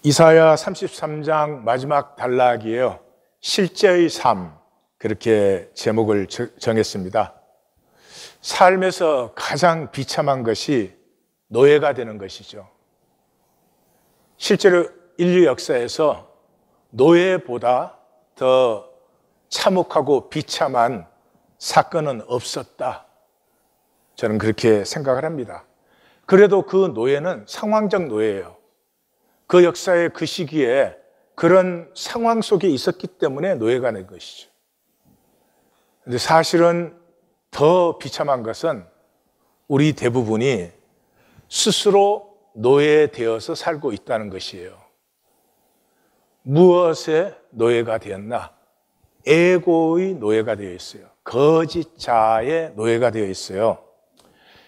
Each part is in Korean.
이사야 33장 마지막 단락이에요. 실제의 삶, 그렇게 제목을 정했습니다. 삶에서 가장 비참한 것이 노예가 되는 것이죠. 실제로 인류 역사에서 노예보다 더 참혹하고 비참한 사건은 없었다. 저는 그렇게 생각을 합니다. 그래도 그 노예는 상황적 노예예요. 그 역사의 그 시기에 그런 상황 속에 있었기 때문에 노예가 된 것이죠. 그런데 사실은 더 비참한 것은 우리 대부분이 스스로 노예되어서 살고 있다는 것이에요. 무엇의 노예가 되었나? 에고의 노예가 되어 있어요. 거짓 자의 노예가 되어 있어요.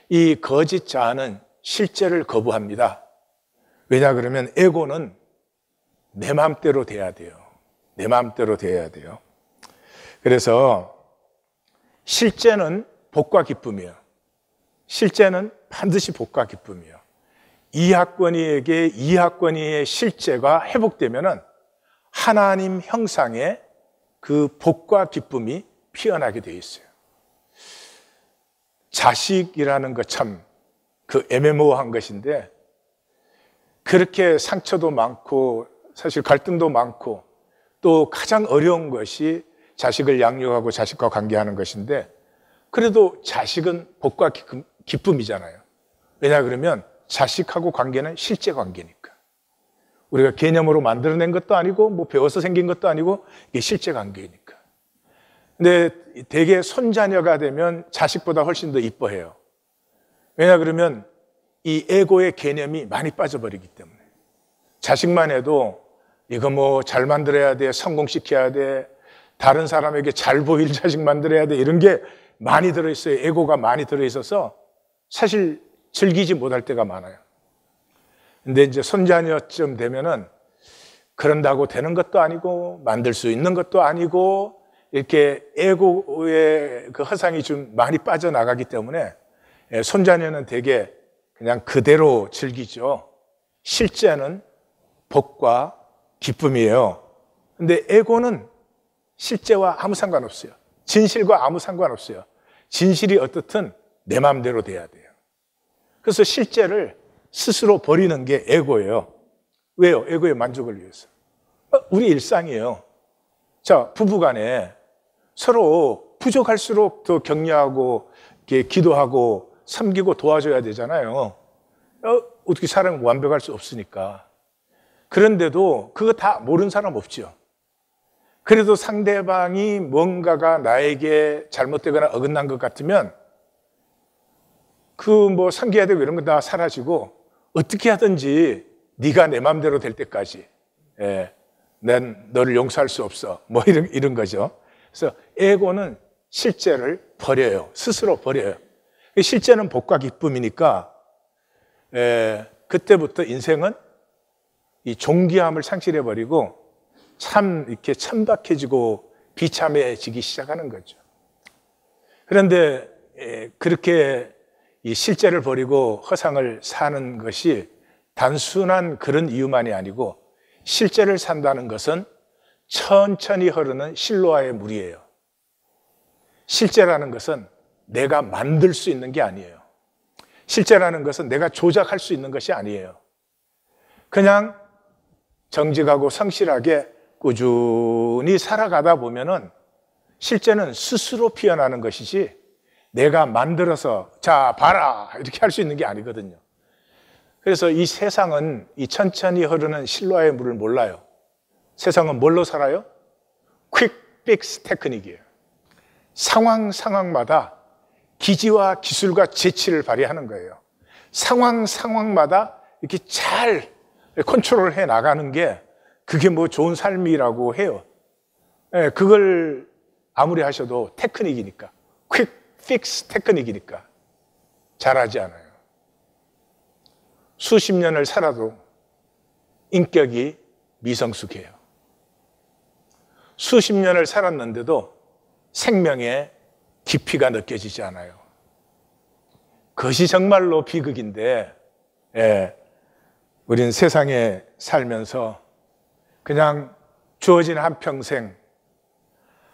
이 거짓 자는 실제를 거부합니다. 왜냐 그러면 에고는 내 마음대로 돼야 돼요. 내 마음대로 돼야 돼요. 그래서 실제는 복과 기쁨이에요. 실제는 반드시 복과 기쁨이에요. 이학권이에게 이학권이의 실제가 회복되면은 하나님 형상의 그 복과 기쁨이 피어나게 되어 있어요. 자식이라는 것 참 그 애매모호한 것인데 그렇게 상처도 많고 사실 갈등도 많고 또 가장 어려운 것이 자식을 양육하고 자식과 관계하는 것인데 그래도 자식은 복과 기쁨이잖아요. 왜냐 그러면 자식하고 관계는 실제 관계니까. 우리가 개념으로 만들어낸 것도 아니고 뭐 배워서 생긴 것도 아니고 이게 실제 관계니까. 근데 대개 손자녀가 되면 자식보다 훨씬 더 이뻐해요. 왜냐 그러면 이 에고의 개념이 많이 빠져버리기 때문에. 자식만 해도 이거 뭐 잘 만들어야 돼, 성공시켜야 돼, 다른 사람에게 잘 보일 자식 만들어야 돼, 이런 게 많이 들어있어요. 에고가 많이 들어있어서 사실 즐기지 못할 때가 많아요. 근데 이제 손자녀쯤 되면은 그런다고 되는 것도 아니고 만들 수 있는 것도 아니고 이렇게 에고의 그 허상이 좀 많이 빠져나가기 때문에 손자녀는 되게 그냥 그대로 즐기죠. 실제는 복과 기쁨이에요. 근데 에고는 실제와 아무 상관없어요. 진실과 아무 상관없어요. 진실이 어떻든 내 마음대로 돼야 돼요. 그래서 실제를 스스로 버리는 게 에고예요. 왜요? 에고의 만족을 위해서. 우리 일상이에요. 자, 부부간에 서로 부족할수록 더 격려하고 기도하고 섬기고 도와줘야 되잖아요. 어떻게 사람은 완벽할 수 없으니까. 그런데도 그거 다 모르는 사람 없죠. 그래도 상대방이 뭔가가 나에게 잘못되거나 어긋난 것 같으면 그 뭐 섬겨야 되고 이런 거 다 사라지고 어떻게 하든지 네가 내 마음대로 될 때까지 난 너를 용서할 수 없어. 뭐 이런 거죠. 그래서 에고는 실제를 버려요. 스스로 버려요. 실제는 복과 기쁨이니까 그때부터 인생은 이 존귀함을 상실해버리고 참 이렇게 천박해지고 비참해지기 시작하는 거죠. 그런데 그렇게 이 실제를 버리고 허상을 사는 것이 단순한 그런 이유만이 아니고 실제를 산다는 것은 천천히 흐르는 실로아의 물이에요. 실제라는 것은 내가 만들 수 있는 게 아니에요. 실제라는 것은 내가 조작할 수 있는 것이 아니에요. 그냥 정직하고 성실하게 꾸준히 살아가다 보면은 실제는 스스로 피어나는 것이지 내가 만들어서 자 봐라 이렇게 할 수 있는 게 아니거든요. 그래서 이 세상은 이 천천히 흐르는 실로아의 물을 몰라요. 세상은 뭘로 살아요? 퀵 픽스 테크닉이에요. 상황마다 기지와 기술과 재치를 발휘하는 거예요. 상황마다 이렇게 잘 컨트롤 해 나가는 게 그게 뭐 좋은 삶이라고 해요. 그걸 아무리 하셔도 테크닉이니까, 퀵 픽스 테크닉이니까 잘하지 않아요. 수십 년을 살아도 인격이 미성숙해요. 수십 년을 살았는데도 생명의 깊이가 느껴지지 않아요. 그것이 정말로 비극인데 우린 세상에 살면서 그냥 주어진 한평생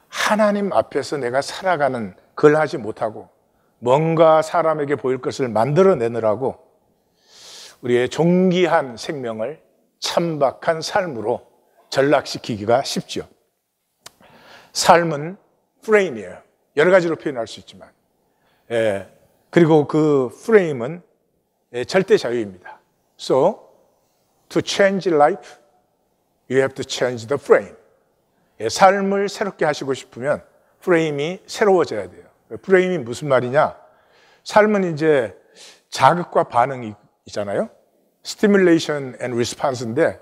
하나님 앞에서 내가 살아가는 그걸 하지 못하고 뭔가 사람에게 보일 것을 만들어내느라고 우리의 존귀한 생명을 천박한 삶으로 전락시키기가 쉽죠. 삶은 프레임이에요. 여러 가지로 표현할 수 있지만, 그리고 그 프레임은 절대 자유입니다. So, to change life, you have to change the frame. 삶을 새롭게 하시고 싶으면 프레임이 새로워져야 돼요. 프레임이 무슨 말이냐? 삶은 이제 자극과 반응이 있잖아요. Stimulation and response인데,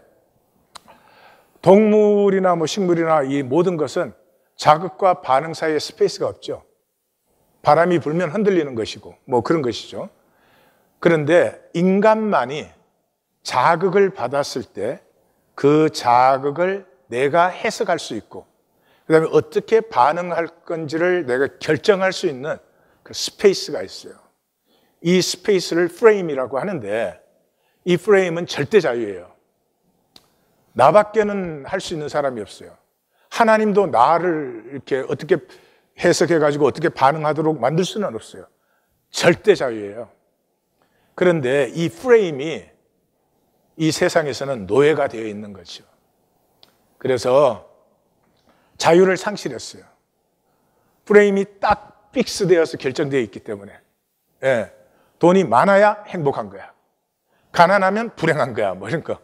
동물이나 뭐 식물이나 이 모든 것은 자극과 반응 사이에 스페이스가 없죠. 바람이 불면 흔들리는 것이고 뭐 그런 것이죠. 그런데 인간만이 자극을 받았을 때 그 자극을 내가 해석할 수 있고 그 다음에 어떻게 반응할 건지를 내가 결정할 수 있는 그 스페이스가 있어요. 이 스페이스를 프레임이라고 하는데 이 프레임은 절대 자유예요. 나밖에는 할 수 있는 사람이 없어요. 하나님도 나를 이렇게 어떻게 해석해가지고 어떻게 반응하도록 만들 수는 없어요. 절대 자유예요. 그런데 이 프레임이 이 세상에서는 노예가 되어 있는 거죠. 그래서 자유를 상실했어요. 프레임이 딱 픽스되어서 결정되어 있기 때문에 돈이 많아야 행복한 거야. 가난하면 불행한 거야. 뭐 이런 거.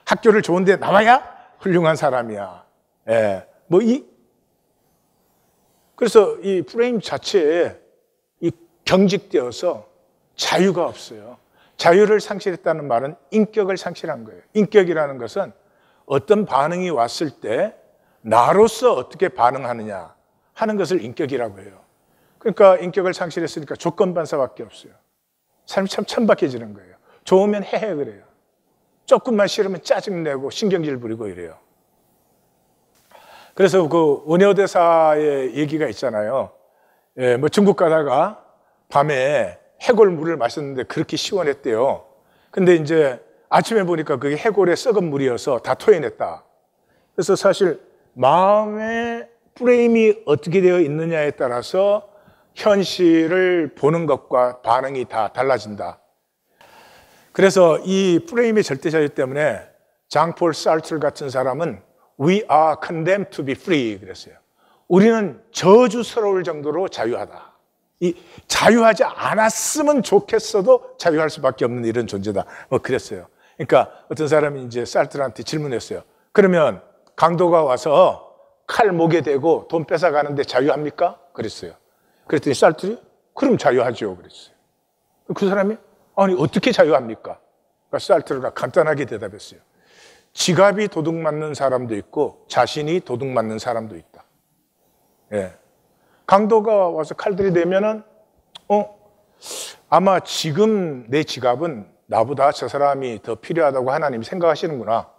학교를 좋은 데 나와야 훌륭한 사람이야. 그래서 이 프레임 자체에 이 경직되어서 자유가 없어요. 자유를 상실했다는 말은 인격을 상실한 거예요. 인격이라는 것은 어떤 반응이 왔을 때 나로서 어떻게 반응하느냐 하는 것을 인격이라고 해요. 그러니까 인격을 상실했으니까 조건반사밖에 없어요. 삶이 참 천박해지는 거예요. 좋으면 해해 그래요. 조금만 싫으면 짜증내고 신경질 부리고 이래요. 그래서 그 원효대사의 얘기가 있잖아요. 뭐 중국 가다가 밤에 해골물을 마셨는데 그렇게 시원했대요. 근데 이제 아침에 보니까 그게 해골의 썩은 물이어서 다 토해냈다. 그래서 사실 마음의 프레임이 어떻게 되어 있느냐에 따라서 현실을 보는 것과 반응이 다 달라진다. 그래서 이 프레임의 절대 자유 때문에 장폴 사르트르 같은 사람은 We are condemned to be free 그랬어요. 우리는 저주스러울 정도로 자유하다. 이 자유하지 않았으면 좋겠어도 자유할 수밖에 없는 이런 존재다. 뭐 그랬어요. 그러니까 어떤 사람이 이제 사르트르한테 질문했어요. 그러면 강도가 와서 칼 목에 대고 돈 뺏어가는데 자유합니까? 그랬어요. 그랬더니 사르트르 그럼 자유하죠. 그랬어요. 그 사람이 아니 어떻게 자유합니까? 그러니까 사르트르가 간단하게 대답했어요. 지갑이 도둑 맞는 사람도 있고 자신이 도둑 맞는 사람도 있다. 강도가 와서 칼들이 대면은 아마 지금 내 지갑은 나보다 저 사람이 더 필요하다고 하나님이 생각하시는구나.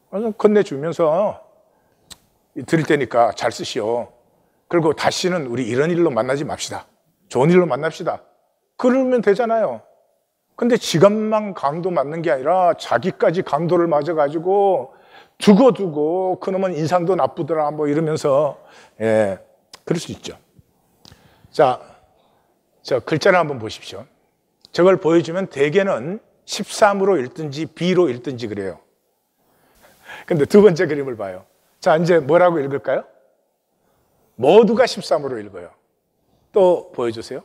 그래서 건네주면서 드릴 테니까 잘 쓰시오. 그리고 다시는 우리 이런 일로 만나지 맙시다. 좋은 일로 만납시다. 그러면 되잖아요. 근데 지갑만 강도 맞는 게 아니라 자기까지 강도를 맞아가지고 두고두고 그놈은 인상도 나쁘더라 뭐 이러면서 그럴 수 있죠. 자, 저 글자를 한번 보십시오. 저걸 보여주면 대개는 13으로 읽든지 B로 읽든지 그래요. 근데 두 번째 그림을 봐요. 자, 이제 뭐라고 읽을까요? 모두가 13으로 읽어요. 또 보여주세요.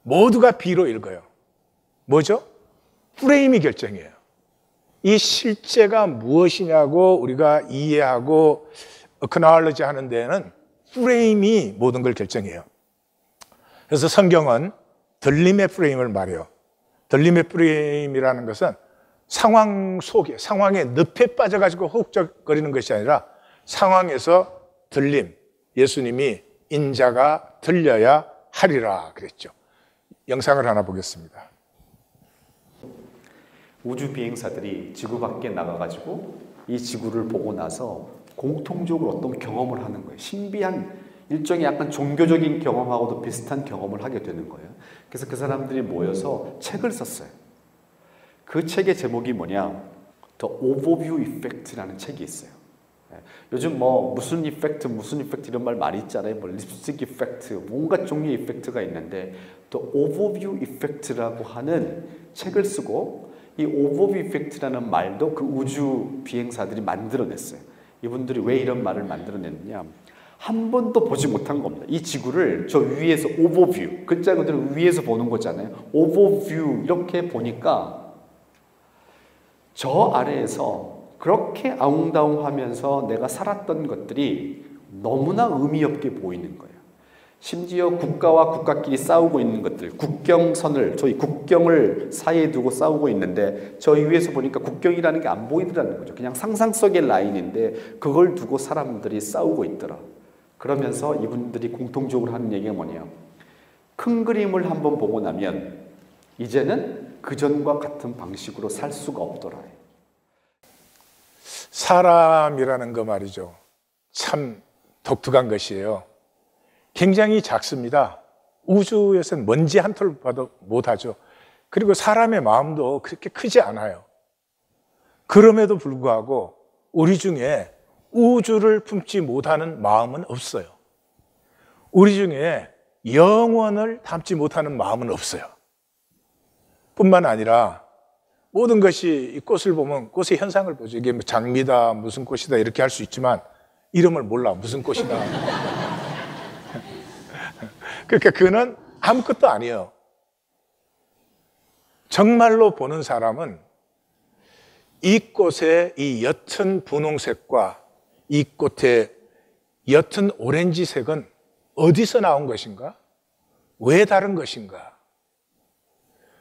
모두가 B로 읽어요. 뭐죠? 프레임이 결정이에요. 이 실제가 무엇이냐고 우리가 이해하고 acknowledge 하는 데는 프레임이 모든 걸 결정해요. 그래서 성경은 들림의 프레임을 말해요. 들림의 프레임이라는 것은 상황 속에, 상황의 늪에 빠져가지고 허우적거리는 것이 아니라 상황에서 들림, 예수님이 인자가 들려야 하리라 그랬죠. 영상을 하나 보겠습니다. 우주 비행사들이 지구 밖에 나가가지고 이 지구를 보고 나서 공통적으로 어떤 경험을 하는 거예요. 신비한 일종의 약간 종교적인 경험하고도 비슷한 경험을 하게 되는 거예요. 그래서 그 사람들이 모여서 책을 썼어요. 그 책의 제목이 뭐냐? The Overview Effect라는 책이 있어요. 요즘 뭐 무슨 이펙트 이런 말 많이 있잖아요. 뭐 립스틱 이펙트, 온갖 종류의 이펙트가 있는데 The Overview Effect라고 하는 책을 쓰고 이 Overview Effect라는 말도 그 우주 비행사들이 만들어냈어요. 이분들이 왜 이런 말을 만들어냈느냐? 한 번도 보지 못한 겁니다. 이 지구를 저 위에서 오버뷰, 글자 그대로 위에서 보는 거잖아요. 오버뷰 이렇게 보니까 저 아래에서 그렇게 아웅다웅하면서 내가 살았던 것들이 너무나 의미 없게 보이는 거예요. 심지어 국가와 국가끼리 싸우고 있는 것들, 국경선을, 저희 국경을 사이에 두고 싸우고 있는데 저 위에서 보니까 국경이라는 게 안 보이더라는 거죠. 그냥 상상 속의 라인인데 그걸 두고 사람들이 싸우고 있더라. 그러면서 이분들이 공통적으로 하는 얘기가 뭐냐? 큰 그림을 한번 보고 나면 이제는 그전과 같은 방식으로 살 수가 없더라. 사람이라는 거 말이죠. 참 독특한 것이에요. 굉장히 작습니다. 우주에서는 먼지 한 톨 봐도 못하죠. 그리고 사람의 마음도 그렇게 크지 않아요. 그럼에도 불구하고 우리 중에 우주를 품지 못하는 마음은 없어요. 우리 중에 영원을 담지 못하는 마음은 없어요. 뿐만 아니라 모든 것이 이 꽃을 보면 꽃의 현상을 보죠. 이게 장미다, 무슨 꽃이다 이렇게 할 수 있지만 이름을 몰라, 무슨 꽃이다. 그러니까 그는 아무것도 아니에요. 정말로 보는 사람은 이 꽃의 이 옅은 분홍색과 이 꽃의 옅은 오렌지색은 어디서 나온 것인가? 왜 다른 것인가?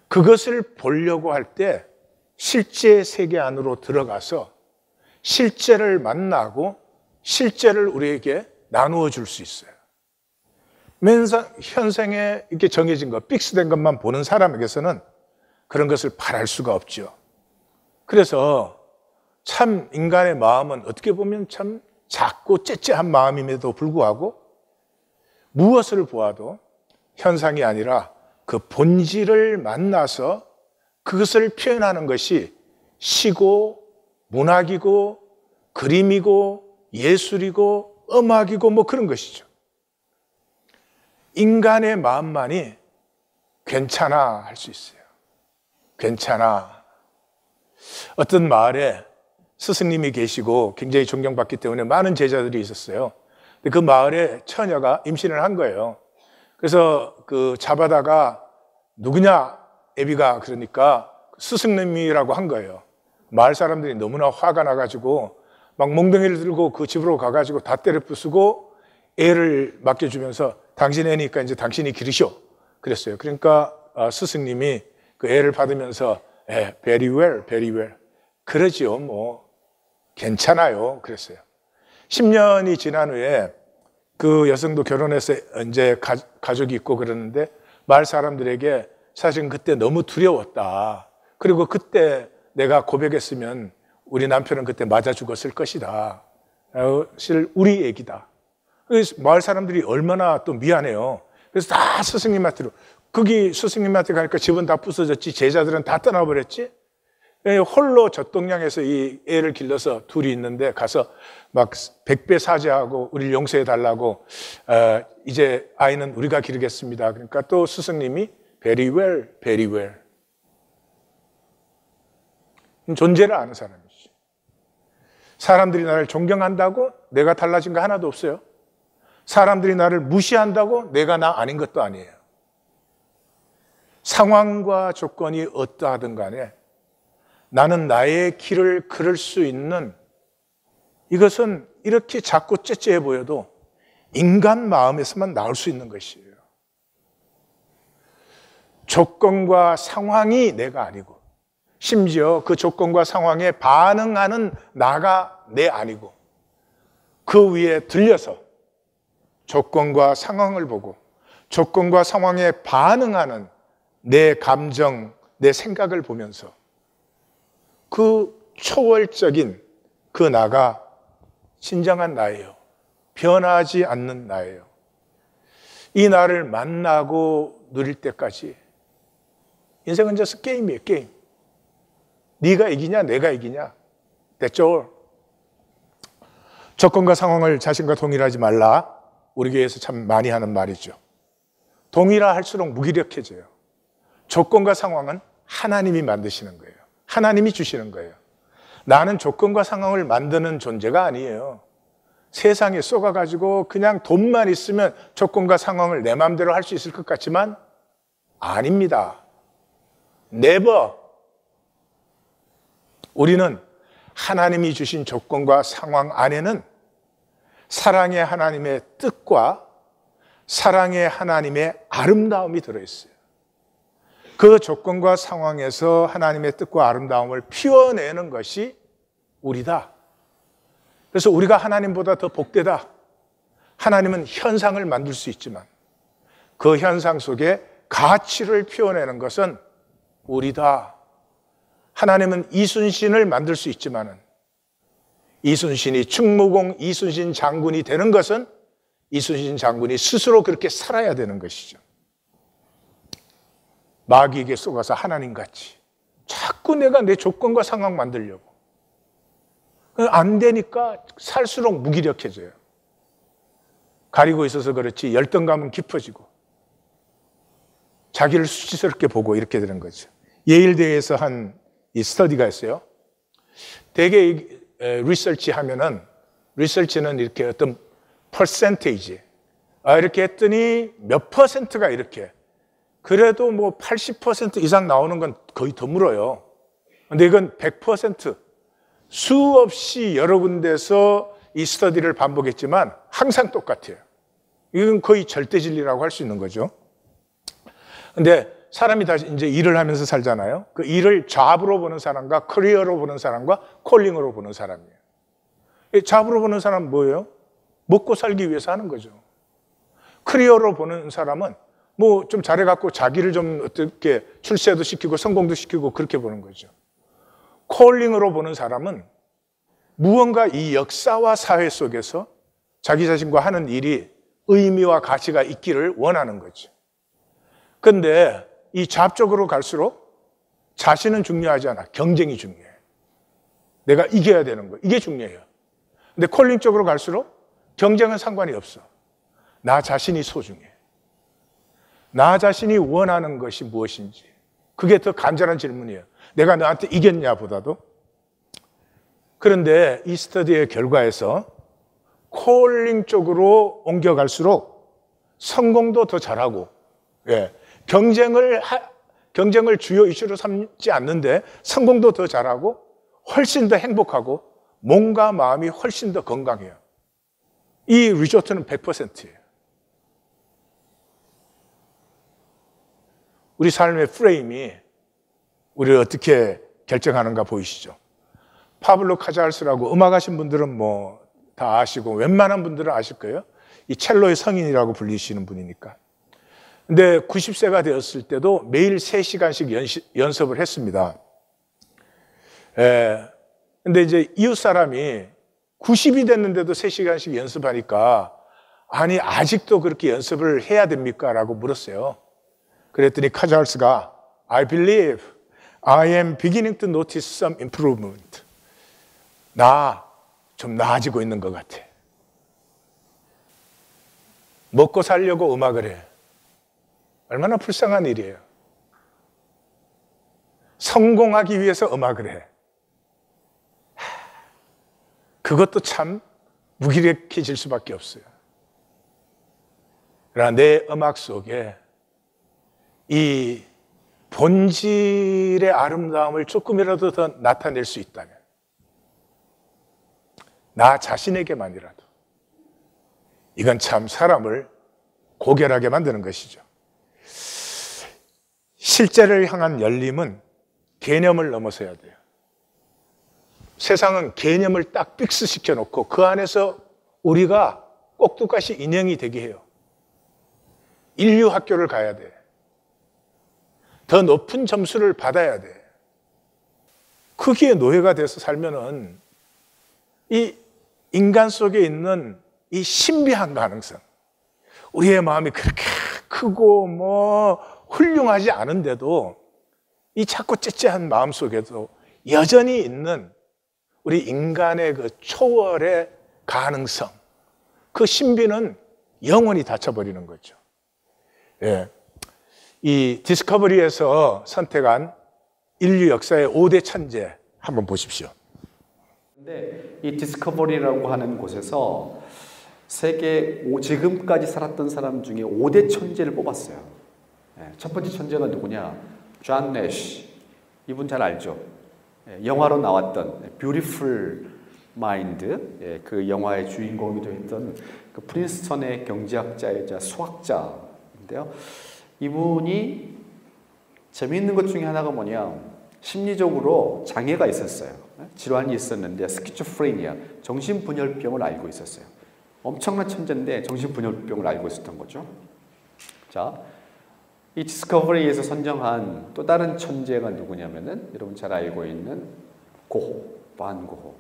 그것을 보려고 할 때 실제 세계 안으로 들어가서 실제를 만나고 실제를 우리에게 나누어 줄 수 있어요. 현생에 이렇게 정해진 것, 픽스된 것만 보는 사람에게서는 그런 것을 바랄 수가 없죠. 그래서 참 인간의 마음은 어떻게 보면 참 작고 째째한 마음임에도 불구하고 무엇을 보아도 현상이 아니라 그 본질을 만나서 그것을 표현하는 것이 시고 문학이고 그림이고 예술이고 음악이고 뭐 그런 것이죠. 인간의 마음만이 괜찮아 할 수 있어요. 괜찮아. 어떤 마을에 스승님이 계시고 굉장히 존경받기 때문에 많은 제자들이 있었어요. 근데 그 마을에 처녀가 임신을 한 거예요. 그래서 그 잡아다가 누구냐 애비가 그러니까 스승님이라고 한 거예요. 마을 사람들이 너무나 화가 나가지고 막 몽둥이를 들고 그 집으로 가가지고 다 때려 부수고 애를 맡겨주면서 당신 애니까 이제 당신이 기르셔 그랬어요. 그러니까 스승님이 그 애를 받으면서 very well, very well. 그러지요, 뭐 괜찮아요 그랬어요. 10년이 지난 후에 그 여성도 결혼해서 이제 가족이 있고 그러는데 마을 사람들에게 사실은 그때 너무 두려웠다. 그리고 그때 내가 고백했으면 우리 남편은 그때 맞아 죽었을 것이다. 사실 우리 얘기다. 그래서 마을 사람들이 얼마나 또 미안해요. 그래서 다 스승님한테로, 거기 스승님한테 가니까 집은 다 부서졌지, 제자들은 다 떠나버렸지. 홀로 젖동량에서 이 애를 길러서 둘이 있는데 가서 막 백배 사죄하고 우리를 용서해 달라고, 이제 아이는 우리가 기르겠습니다. 그러니까 또 스승님이 very well, very well. 존재를 아는 사람이지. 사람들이 나를 존경한다고 내가 달라진 거 하나도 없어요. 사람들이 나를 무시한다고 내가 나 아닌 것도 아니에요. 상황과 조건이 어떠하든 간에 나는 나의 길을 걸을 수 있는, 이것은 이렇게 작고 째째해 보여도 인간 마음에서만 나올 수 있는 것이에요. 조건과 상황이 내가 아니고, 심지어 그 조건과 상황에 반응하는 나가 내 아니고, 그 위에 들려서 조건과 상황을 보고 조건과 상황에 반응하는 내 감정, 내 생각을 보면서 그 초월적인 그 나가 진정한 나예요. 변하지 않는 나예요. 이 나를 만나고 누릴 때까지 인생은 just 게임이에요, 게임. 네가 이기냐 내가 이기냐, That's all. 조건과 상황을 자신과 동일하지 말라. 우리 교회에서 참 많이 하는 말이죠. 동일화할수록 무기력해져요. 조건과 상황은 하나님이 만드시는 거예요. 하나님이 주시는 거예요. 나는 조건과 상황을 만드는 존재가 아니에요. 세상에 쏘가가지고 그냥 돈만 있으면 조건과 상황을 내 마음대로 할 수 있을 것 같지만 아닙니다. Never. 우리는 하나님이 주신 조건과 상황 안에는 사랑의 하나님의 뜻과 사랑의 하나님의 아름다움이 들어있어요. 그 조건과 상황에서 하나님의 뜻과 아름다움을 피워내는 것이 우리다. 그래서 우리가 하나님보다 더 복되다. 하나님은 현상을 만들 수 있지만 그 현상 속에 가치를 피워내는 것은 우리다. 하나님은 이순신을 만들 수 있지만 이순신이 충무공 이순신 장군이 되는 것은 이순신 장군이 스스로 그렇게 살아야 되는 것이죠. 마귀에게 속아서 하나님같이 자꾸 내가 내 조건과 상황 만들려고 안 되니까 살수록 무기력해져요. 가리고 있어서 그렇지 열등감은 깊어지고 자기를 수치스럽게 보고 이렇게 되는 거죠. 예일대에서 한 이 스터디가 있어요. 대개 리서치 하면은 리서치는 이렇게 어떤 퍼센테이지 이렇게 했더니 몇 퍼센트가 이렇게 그래도 뭐 80% 이상 나오는 건 거의 드물어요. 근데 이건 100% 수없이 여러 군데서 이 스터디를 반복했지만 항상 똑같아요. 이건 거의 절대 진리라고 할 수 있는 거죠. 근데 사람이 다 이제 일을 하면서 살잖아요. 그 일을 잡으로 보는 사람과 커리어로 보는 사람과 콜링으로 보는 사람이에요. 잡으로 보는 사람은 뭐예요? 먹고 살기 위해서 하는 거죠. 커리어로 보는 사람은 뭐 좀 잘해갖고 자기를 좀 어떻게 출세도 시키고 성공도 시키고 그렇게 보는 거죠. 콜링으로 보는 사람은 무언가 이 역사와 사회 속에서 자기 자신과 하는 일이 의미와 가치가 있기를 원하는 거죠. 근데 이 잡쪽으로 갈수록 자신은 중요하지 않아. 경쟁이 중요해. 내가 이겨야 되는 거. 이게 중요해요. 근데 콜링 쪽으로 갈수록 경쟁은 상관이 없어. 나 자신이 소중해. 나 자신이 원하는 것이 무엇인지. 그게 더 간절한 질문이에요. 내가 너한테 이겼냐 보다도. 그런데 이 스터디의 결과에서 콜링 쪽으로 옮겨갈수록 성공도 더 잘하고, 경쟁을 주요 이슈로 삼지 않는데 성공도 더 잘하고 훨씬 더 행복하고 몸과 마음이 훨씬 더 건강해요. 이 리조트는 100%예요. 우리 삶의 프레임이 우리를 어떻게 결정하는가 보이시죠? 파블로 카자르스라고 음악하신 분들은 뭐 다 아시고 웬만한 분들은 아실 거예요. 이 첼로의 성인이라고 불리시는 분이니까. 근데 90세가 되었을 때도 매일 3시간씩 연습을 했습니다. 근데 이제 이웃 사람이 90이 됐는데도 3시간씩 연습하니까 아니 아직도 그렇게 연습을 해야 됩니까? 라고 물었어요. 그랬더니 카자르스가 I believe I am beginning to notice some improvement. 나 좀 나아지고 있는 것 같아. 먹고 살려고 음악을 해. 얼마나 불쌍한 일이에요. 성공하기 위해서 음악을 해. 그것도 참 무기력해질 수밖에 없어요. 그러나 내 음악 속에 이 본질의 아름다움을 조금이라도 더 나타낼 수 있다면 나 자신에게만이라도 이건 참 사람을 고결하게 만드는 것이죠. 실제를 향한 열림은 개념을 넘어서야 돼요. 세상은 개념을 딱 픽스시켜 놓고 그 안에서 우리가 꼭두가시 인형이 되게 해요. 인류 학교를 가야 돼. 더 높은 점수를 받아야 돼. 거기에 노예가 돼서 살면은 이 인간 속에 있는 이 신비한 가능성, 우리의 마음이 그렇게 크고 뭐 훌륭하지 않은데도 이 작고 째째한 마음 속에도 여전히 있는 우리 인간의 그 초월의 가능성, 그 신비는 영원히 닫혀버리는 거죠. 예. 이 디스커버리에서 선택한 인류 역사의 5대 천재 한번 보십시오. 근데 이 디스커버리라고 하는 곳에서 세계 지금까지 살았던 사람 중에 5대 천재를 뽑았어요. 첫 번째 천재가 누구냐? 존 내쉬. 이분 잘 알죠? 영화로 나왔던 뷰티풀 마인드, 그 영화의 주인공이기도 했던 그 프린스턴의 경제학자이자 수학자인데요. 이분이 재미있는 것 중에 하나가 뭐냐? 심리적으로 장애가 있었어요. 질환이 있었는데 스키조프레니아, 정신분열병을 알고 있었어요. 엄청난 천재인데 정신분열병을 알고 있었던 거죠. 자, 이 디스커버리에서 선정한 또 다른 천재가 누구냐면은 여러분 잘 알고 있는 고호, 반 고호.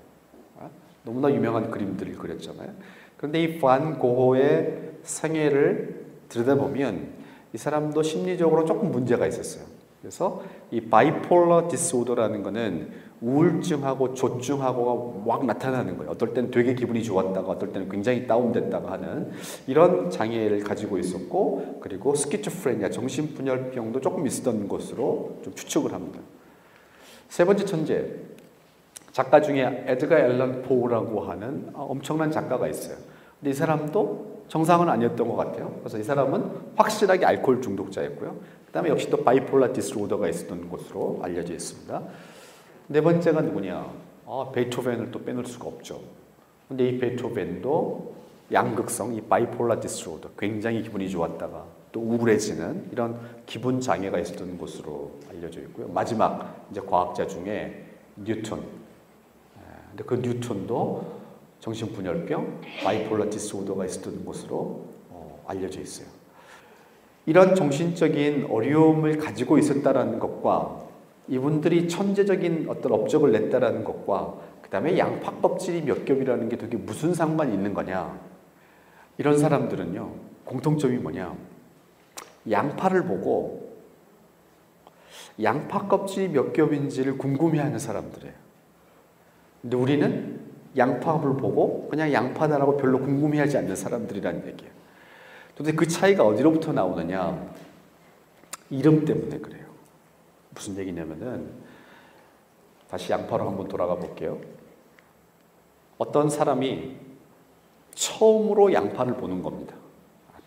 너무나 유명한 그림들을 그렸잖아요. 그런데 이 반 고호의 생애를 들여다보면 이 사람도 심리적으로 조금 문제가 있었어요. 그래서 이 바이폴러 디스오더라는 거는 우울증하고 조증하고가 막 나타나는 거예요. 어떨 때는 되게 기분이 좋았다가 어떨 때는 굉장히 다운됐다가 하는 이런 장애를 가지고 있었고, 그리고 스키조프레니아, 정신분열병도 조금 있었던 것으로 좀 추측을 합니다. 세 번째 천재, 작가 중에 에드가 앨런 포라고 하는 엄청난 작가가 있어요. 근데 이 사람도 정상은 아니었던 것 같아요. 그래서 이 사람은 확실하게 알코올 중독자였고요. 그 다음에 역시 또 바이폴라 디스오더가 있었던 것으로 알려져 있습니다. 네 번째가 누구냐? 베토벤을 또 빼놓을 수가 없죠. 근데 이 베토벤도 양극성, 이 바이폴라 디스오더, 굉장히 기분이 좋았다가 또 우울해지는 이런 기분 장애가 있었던 것으로 알려져 있고요. 마지막 이제 과학자 중에 뉴턴. 근데 그 뉴턴도 정신분열병, 바이폴라 디스오더가 있었던 것으로 알려져 있어요. 이런 정신적인 어려움을 가지고 있었다라는 것과 이분들이 천재적인 어떤 업적을 냈다라는 것과 그 다음에 양파 껍질이 몇 겹이라는 게 되게 무슨 상관이 있는 거냐? 이런 사람들은요, 공통점이 뭐냐? 양파를 보고 양파 껍질이 몇 겹인지를 궁금해하는 사람들이에요. 근데 우리는 양파를 보고 그냥 양파다라고 별로 궁금해하지 않는 사람들이라는 얘기예요. 근데 그 차이가 어디로부터 나오느냐? 이름 때문에 그래요. 무슨 얘기냐면은, 다시 양파로 한번 돌아가 볼게요. 어떤 사람이 처음으로 양파를 보는 겁니다.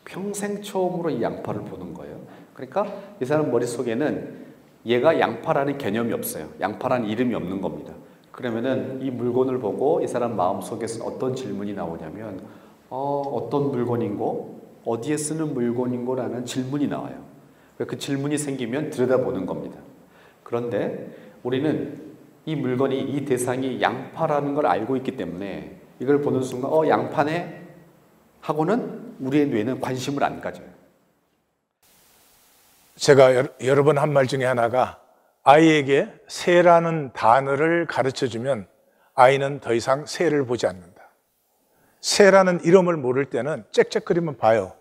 평생 처음으로 이 양파를 보는 거예요. 그러니까 이 사람 머릿속에는 얘가 양파라는 개념이 없어요. 양파라는 이름이 없는 겁니다. 그러면은 이 물건을 보고 이 사람 마음속에서 어떤 질문이 나오냐면, 어떤 물건인고, 어디에 쓰는 물건인고 라는 질문이 나와요. 그 질문이 생기면 들여다보는 겁니다. 그런데 우리는 이 물건이, 이 대상이 양파라는 걸 알고 있기 때문에 이걸 보는 순간 양파네 하고는 우리의 뇌는 관심을 안 가져요. 제가 여러 번 한 말 중에 하나가, 아이에게 새라는 단어를 가르쳐주면 아이는 더 이상 새를 보지 않는다. 새라는 이름을 모를 때는 짹짹거리면 봐요.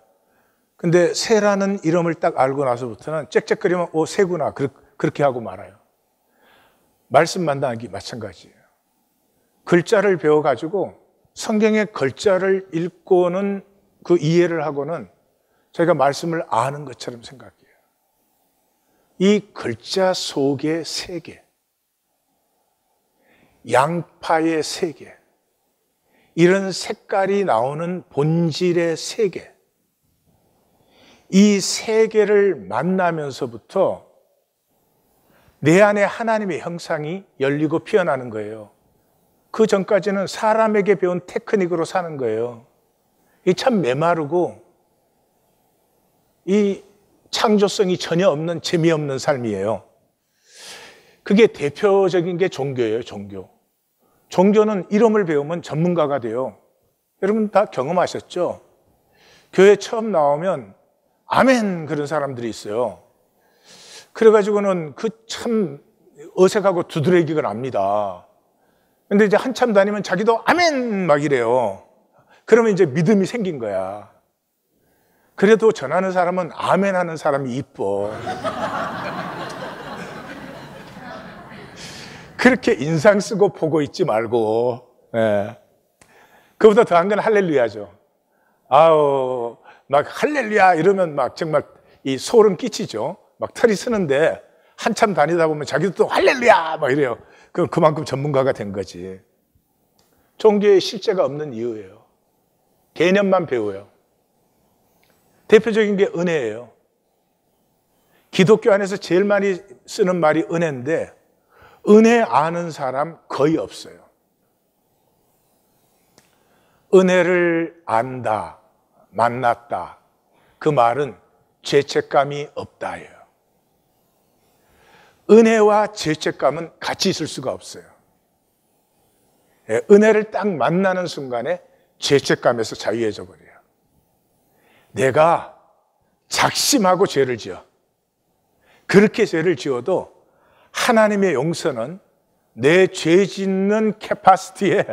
근데 새라는 이름을 딱 알고 나서부터는 짹짹거리면 새구나 그렇게 하고 말아요. 말씀 만나기 마찬가지예요. 글자를 배워가지고 성경의 글자를 읽고는 그 이해를 하고는 저희가 말씀을 아는 것처럼 생각해요. 이 글자 속의 세계, 양파의 세계, 이런 색깔이 나오는 본질의 세계, 이 세계를 만나면서부터 내 안에 하나님의 형상이 열리고 피어나는 거예요. 그 전까지는 사람에게 배운 테크닉으로 사는 거예요. 이 참 메마르고 이 창조성이 전혀 없는 재미없는 삶이에요. 그게 대표적인 게 종교예요, 종교. 종교는 이름을 배우면 전문가가 돼요. 여러분 다 경험하셨죠? 교회 처음 나오면 아멘 그런 사람들이 있어요. 그래가지고는 그 참 어색하고 두드러기가 납니다. 근데 이제 한참 다니면 자기도 아멘 막 이래요. 그러면 이제 믿음이 생긴 거야. 그래도 전하는 사람은 아멘 하는 사람이 이뻐. 그렇게 인상 쓰고 보고 있지 말고, 예. 그보다 더한 건 할렐루야죠. 아우, 막 할렐루야 이러면 막 정말 이 소름 끼치죠. 막 털이 쓰는데 한참 다니다 보면 자기도 또 할렐루야 막 이래요. 그럼 그만큼 전문가가 된 거지. 종교에 실제가 없는 이유예요. 개념만 배워요. 대표적인 게 은혜예요. 기독교 안에서 제일 많이 쓰는 말이 은혜인데 은혜 아는 사람 거의 없어요. 은혜를 안다, 만났다. 그 말은 죄책감이 없다예요. 은혜와 죄책감은 같이 있을 수가 없어요. 은혜를 딱 만나는 순간에 죄책감에서 자유해져 버려요. 내가 작심하고 죄를 지어. 그렇게 죄를 지어도 하나님의 용서는 내 죄 짓는 캐파시티에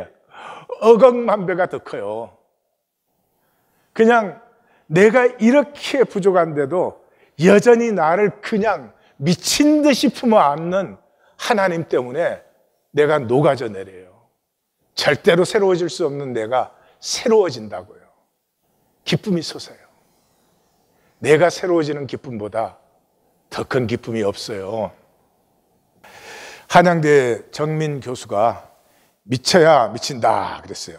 억억만 배가 더 커요. 그냥 내가 이렇게 부족한데도 여전히 나를 그냥 미친 듯이 품어 안는 하나님 때문에 내가 녹아져 내려요. 절대로 새로워질 수 없는 내가 새로워진다고요. 기쁨이 솟아요. 내가 새로워지는 기쁨보다 더 큰 기쁨이 없어요. 한양대 정민 교수가 미쳐야 미친다 그랬어요.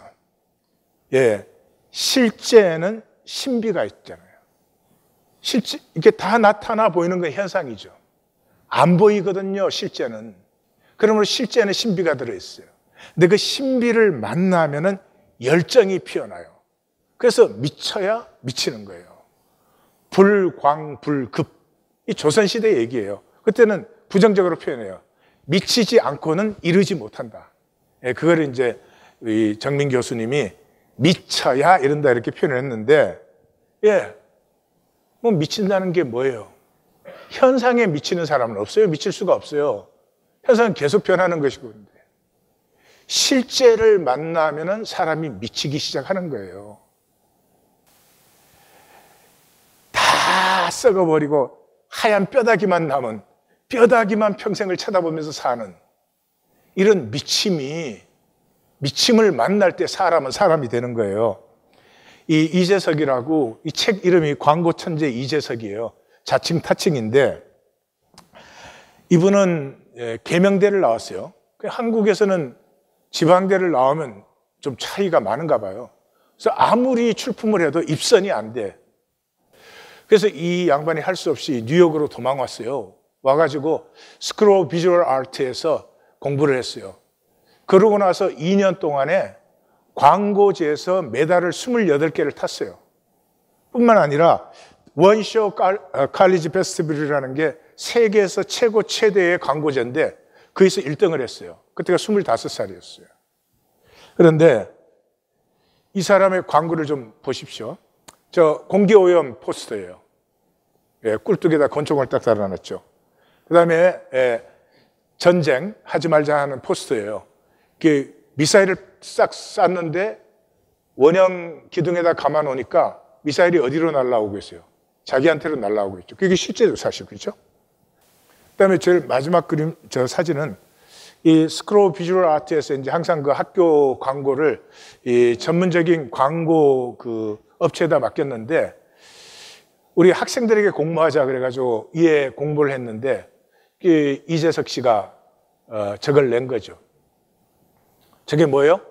예, 실제는 신비가 있잖아요. 실제 이게 다 나타나 보이는 건 현상이죠. 안 보이거든요, 실제는. 그러므로 실제는 신비가 들어있어요. 근데 그 신비를 만나면은 열정이 피어나요. 그래서 미쳐야 미치는 거예요. 불광불급. 이 조선시대 얘기예요. 그때는 부정적으로 표현해요. 미치지 않고는 이루지 못한다. 예, 그걸 이제 이 정민 교수님이 미쳐야 이른다 이렇게 표현을 했는데, 예, 뭐 미친다는 게 뭐예요? 현상에 미치는 사람은 없어요. 미칠 수가 없어요. 현상은 계속 변하는 것이고. 실제를 만나면은 사람이 미치기 시작하는 거예요. 다 썩어버리고 하얀 뼈다귀만 남은, 뼈다귀만 평생을 쳐다보면서 사는 이런 미침을 만날 때 사람은 사람이 되는 거예요. 이 이재석이라고, 이 책 이름이 광고 천재 이재석이에요. 자칭 타칭인데, 이분은 계명대를 나왔어요. 한국에서는 지방대를 나오면 좀 차이가 많은가 봐요. 그래서 아무리 출품을 해도 입선이 안 돼. 그래서 이 양반이 할 수 없이 뉴욕으로 도망왔어요. 와가지고 스크롤 비주얼 아트에서 공부를 했어요. 그러고 나서 2년 동안에 광고제에서 메달을 28개를 탔어요. 뿐만 아니라 원쇼 칼리지 페스티벌이라는 게 세계에서 최고 최대의 광고제인데 거기서 1등을 했어요. 그때가 25살이었어요. 그런데 이 사람의 광고를 좀 보십시오. 저 공기오염 포스터예요. 예, 꿀뚝에다 권총을 딱 달아놨죠. 그 다음에 전쟁 하지 말자 하는 포스터예요. 미사일을 싹 쐈는데 원형 기둥에다 감아놓으니까 미사일이 어디로 날아오고 있어요? 자기한테로 날아오고 있죠. 그게 실제로 사실, 그렇죠? 그 다음에 제일 마지막 그림, 저 사진은 이 스크롤 비주얼 아트에서 이제 항상 그 학교 광고를 이 전문적인 광고 그 업체에다 맡겼는데 우리 학생들에게 공모하자 그래가지고 이에 공모를 했는데 이재석 씨가 저걸 낸 거죠. 저게 뭐예요?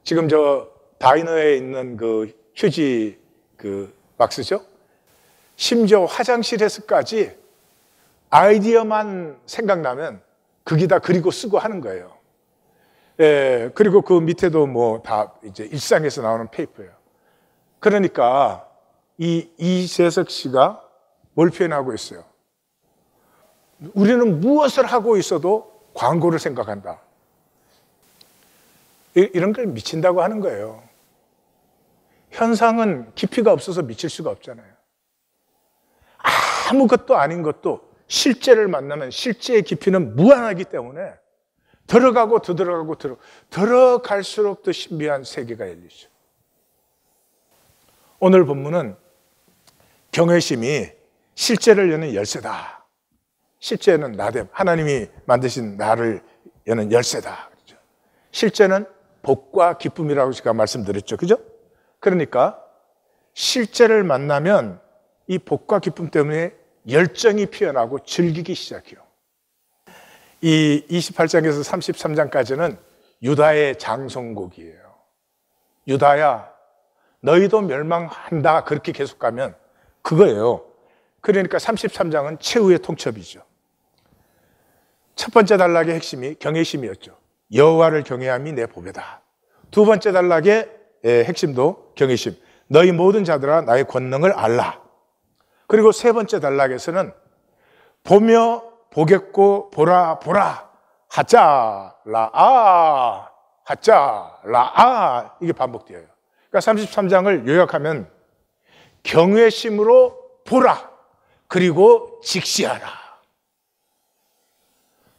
지금 저 다이너에 있는 그 휴지 그 박스죠? 심지어 화장실에서까지 아이디어만 생각나면 거기다 그리고 쓰고 하는 거예요. 예, 그리고 그 밑에도 뭐 다 이제 일상에서 나오는 페이퍼예요. 그러니까 이 이재석 씨가 뭘 표현하고 있어요? 우리는 무엇을 하고 있어도 광고를 생각한다. 이런 걸 미친다고 하는 거예요. 현상은 깊이가 없어서 미칠 수가 없잖아요. 아무것도 아닌 것도 실제를 만나면 실제의 깊이는 무한하기 때문에 들어가고 더 들어가고 들어갈수록 더 신비한 세계가 열리죠. 오늘 본문은 경외심이 실제를 여는 열쇠다. 실제는 나됨. 하나님이 만드신 나를 얘는 열쇠다. 그렇죠? 실제는 복과 기쁨이라고 제가 말씀드렸죠. 그죠? 그러니까 실제를 만나면 이 복과 기쁨 때문에 열정이 피어나고 즐기기 시작해요. 이 28장에서 33장까지는 유다의 장송곡이에요. 유다야, 너희도 멸망한다. 그렇게 계속 가면 그거예요. 그러니까 33장은 최후의 통첩이죠. 첫 번째 단락의 핵심이 경외심이었죠. 여호와를 경외함이 내 보배다. 두 번째 단락의 핵심도 경외심. 너희 모든 자들아 나의 권능을 알라. 그리고 세 번째 단락에서는 보며 보겠고 보라 보라 하자 라아 하자 라아 이게 반복되어요. 그러니까 33장을 요약하면 경외심으로 보라 그리고 직시하라.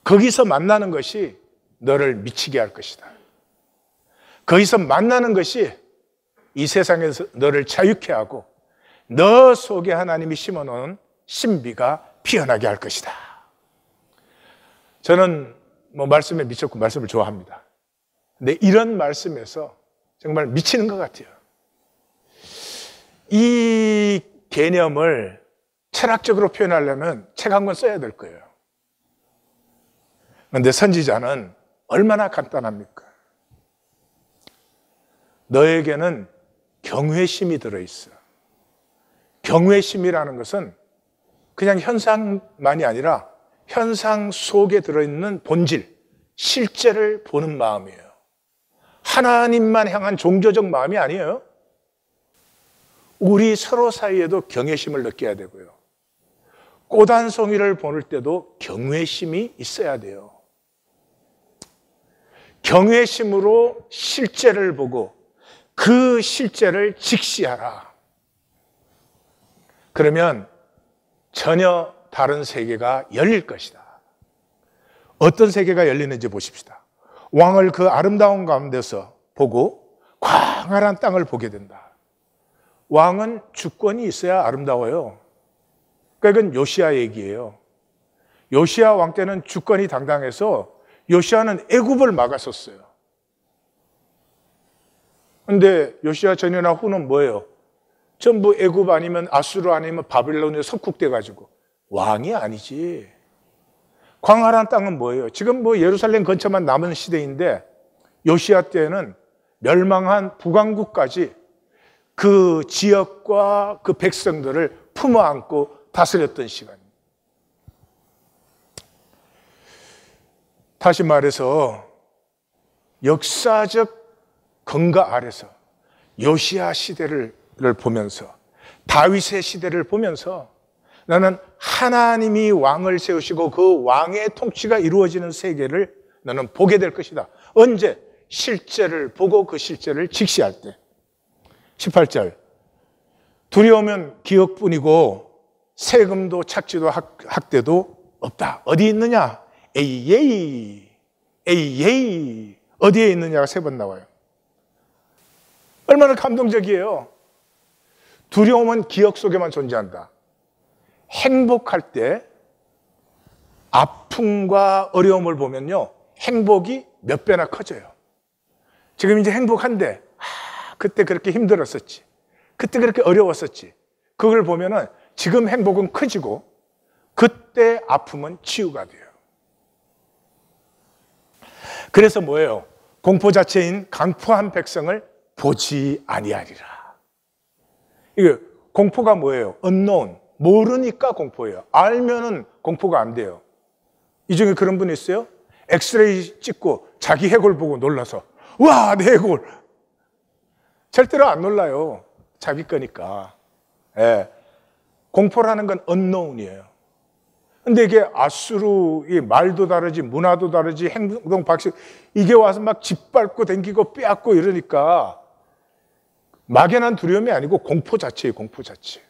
거기서 만나는 것이 너를 미치게 할 것이다. 거기서 만나는 것이 이 세상에서 너를 자유케 하고 너 속에 하나님이 심어놓은 신비가 피어나게 할 것이다. 저는 말씀에 미쳤고 말씀을 좋아합니다. 근데 이런 말씀에서 정말 미치는 것 같아요. 이 개념을 철학적으로 표현하려면 책 한 권 써야 될 거예요. 그런데 선지자는 얼마나 간단합니까? 너에게는 경외심이 들어있어. 경외심이라는 것은 그냥 현상만이 아니라 현상 속에 들어있는 본질, 실제를 보는 마음이에요. 하나님만 향한 종교적 마음이 아니에요. 우리 서로 사이에도 경외심을 느껴야 되고요. 꽃 한 송이를 보낼 때도 경외심이 있어야 돼요. 경외심으로 실제를 보고 그 실제를 직시하라. 그러면 전혀 다른 세계가 열릴 것이다. 어떤 세계가 열리는지 보십시다. 왕을 그 아름다운 가운데서 보고 광활한 땅을 보게 된다. 왕은 주권이 있어야 아름다워요. 그러니까 이건 요시야 얘기예요. 요시야 왕 때는 주권이 당당해서 요시야는 애굽을 막았었어요. 그런데 요시야 전이나 후는 뭐예요? 전부 애굽 아니면 아수르 아니면 바빌론에 속국돼가지고 왕이 아니지. 광활한 땅은 뭐예요? 지금 예루살렘 근처만 남은 시대인데 요시야 때는 멸망한 북왕국까지 그 지역과 그 백성들을 품어 안고 다스렸던 시간입니다. 다시 말해서 역사적 근거 아래서 요시야 시대를 보면서 다윗의 시대를 보면서 나는 하나님이 왕을 세우시고 그 왕의 통치가 이루어지는 세계를 나는 보게 될 것이다. 언제? 실제를 보고 그 실제를 직시할 때. 18절 두려우면 기억뿐이고 세금도 착취도 학대도 없다. 어디 있느냐? 에이예이 에이예이 어디에 있느냐가 3번 나와요. 얼마나 감동적이에요. 두려움은 기억 속에만 존재한다. 행복할 때 아픔과 어려움을 보면요 행복이 몇 배나 커져요. 지금 이제 행복한데 그때 그렇게 힘들었었지, 그때 그렇게 어려웠었지. 그걸 보면은 지금 행복은 커지고 그때 아픔은 치유가 돼요. 그래서 뭐예요? 공포 자체인 강포한 백성을 보지 아니하리라. 이게 공포가 뭐예요? unknown. 모르니까 공포예요. 알면은 공포가 안 돼요. 이 중에 그런 분 있어요? 엑스레이 찍고 자기 해골 보고 놀라서 와, 내 해골. 절대로 안 놀라요. 자기 거니까. 예. 공포라는 건 unknown이에요. 근데 이게 아수르, 말도 다르지, 문화도 다르지, 행동 방식, 이게 와서 막 짓밟고 댕기고 빼앗고 이러니까 막연한 두려움이 아니고 공포 자체예요, 공포 자체.